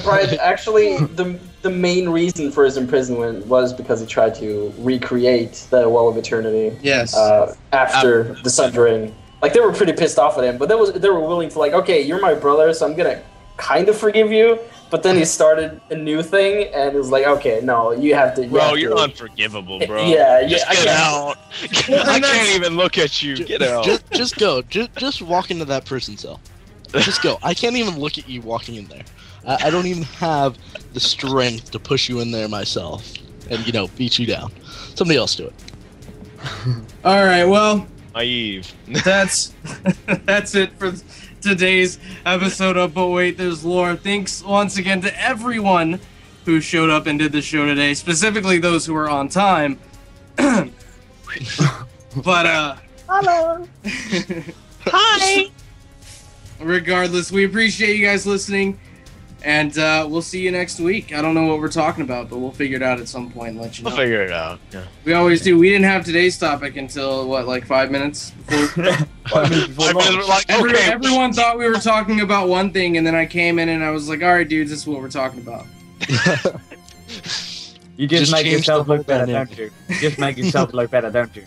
Right, actually, the main reason for his imprisonment was because he tried to recreate the Well of Eternity. Yes. After the Sundering. They were pretty pissed off at him, but they were willing to okay, you're my brother, so I'm gonna kind of forgive you. But then he started a new thing, and it was okay, no, you have to. Bro, you're unforgivable, bro. Yeah, Just get out. I can't even look at you. Get out. Just go. Just walk into that prison cell. Just go. I can't even look at you walking in there. I don't even have the strength to push you in there myself and beat you down. Somebody else do it. All right, well, Naive. that's it for today's episode of But Wait, There's Lore. Thanks once again to everyone who showed up and did the show today, specifically those who were on time. But Hello. hi. Regardless, we appreciate you guys listening, and we'll see you next week. I don't know what we're talking about, but we'll figure it out at some point and let you know. We'll figure it out. Yeah. We always do. We didn't have today's topic until 5 minutes before. 5 minutes before launch. Everyone thought we were talking about one thing, and then I came in and I was like, "All right, dudes, this is what we're talking about." You just make change yourself the whole look better, dynamic. don't you? You just make yourself look better, don't you?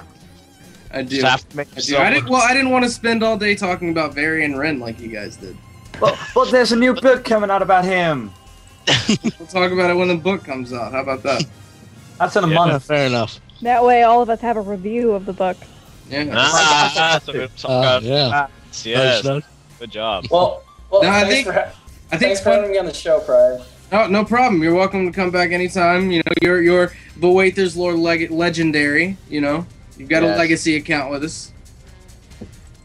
I do. Have to make I do. I didn't want to spend all day talking about Varian Wren like you guys did. But there's a new book coming out about him. We'll talk about it when the book comes out. How about that? That's in a Yeah, month. fair enough. That way, all of us have a review of the book. Yeah. Yeah. Yes. Nice. Good job. Well, No, I thanks think for it's having fun. me on the show, Pride. No problem. You're welcome to come back anytime. You're But Wait, There's Lore legendary. You've got a Yes. legacy account with us.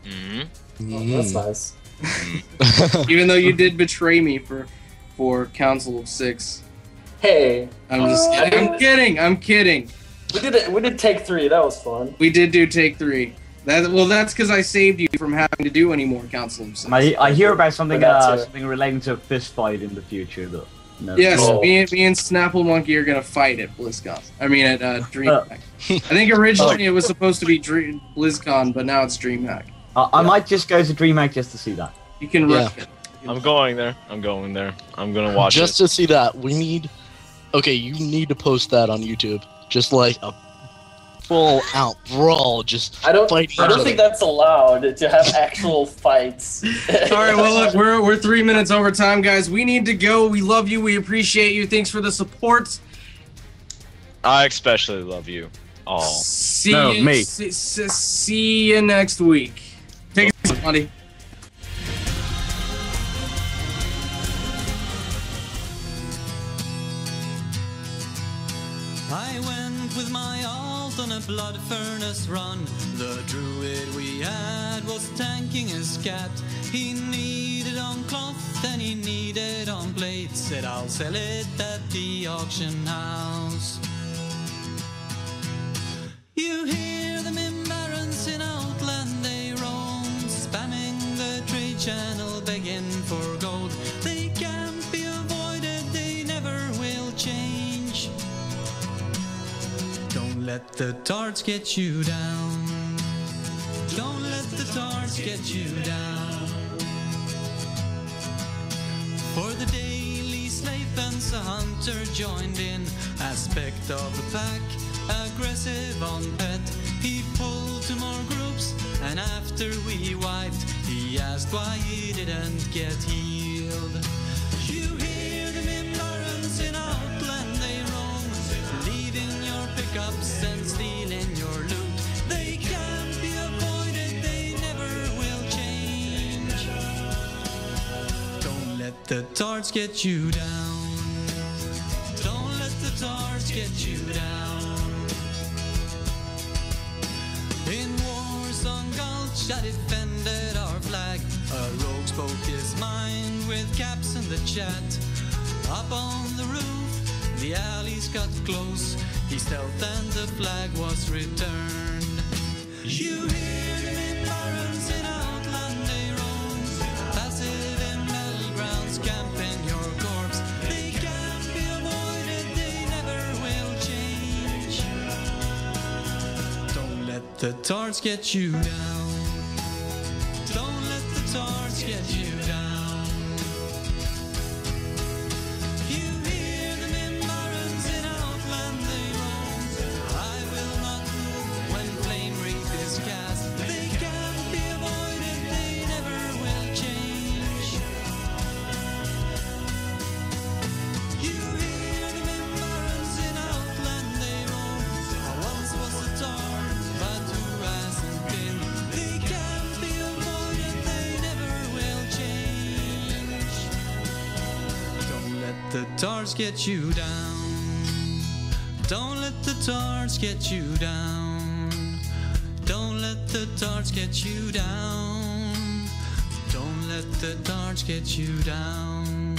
Mm-hmm. Oh, that's nice. Even though you did betray me for Council of Six. Hey. I'm just kidding. I'm kidding. I'm kidding. We did take 3. That was fun. We did do take 3. That's because I saved you from having to do any more Council of Sins. I hear about something relating to a fist fight in the future, though. No. Yes, me and Snapplemonkey are gonna fight at BlizzCon. I mean at DreamHack. I think originally it was supposed to be BlizzCon, but now it's DreamHack. I might just go to DreamHack just to see that. You can risk it. I'm going there. I'm gonna watch just it. to see that. Okay, you need to post that on YouTube. Just like a full out brawl, just I don't fighting. think that's allowed to have actual fights. All right, well look, we're 3 minutes over time, guys. We need to go. We love you. We appreciate you. Thanks for the support. I especially love you all. See you next week. Take it easy, buddy. I went with my alt on a blood furnace run. The druid we had was tanking his cat. He needed on cloth and he needed on plates. Said I'll sell it at the auction house. You hear them in barons in Outland they roam, spamming the trade channel begging for gold. They can't be avoided, they never will change. Don't let the tarts get you down. Don't let the tarts get you down. For the daily slave fence a hunter joined in. Aspect of the pack, aggressive on pet. He pulled 2 more groups and after we wiped, he asked why he didn't get healed. You hear them in barons in Outland they roam, leaving your pickups and stealing your loot. They can't be avoided, they never will change. Don't let the tarts get you down. Don't let the tarts get you down. In wars on Gulch that defended our flag, a rogue spoke his mind with caps in the chat. Up on the roof, the alleys got close. He stealthed and the flag was returned. You hear them in barons in Outland they roam, passive in battlegrounds camping your corpse. They can't be avoided, they never will change. Don't let the tarts get you down. Don't let the tarts get you down. You hear them in barons in Outland they roam. I will not move when flame wreath is cast. They can't be avoided, they never will change. You hear them in barons in Outland they roam. I once was a tart, but who hasn't been? They can't be avoided, they never will change. Don't let the tarts get you down. Don't let the tarts get you down. Don't let the tarts get you down. Don't let the tarts get you down.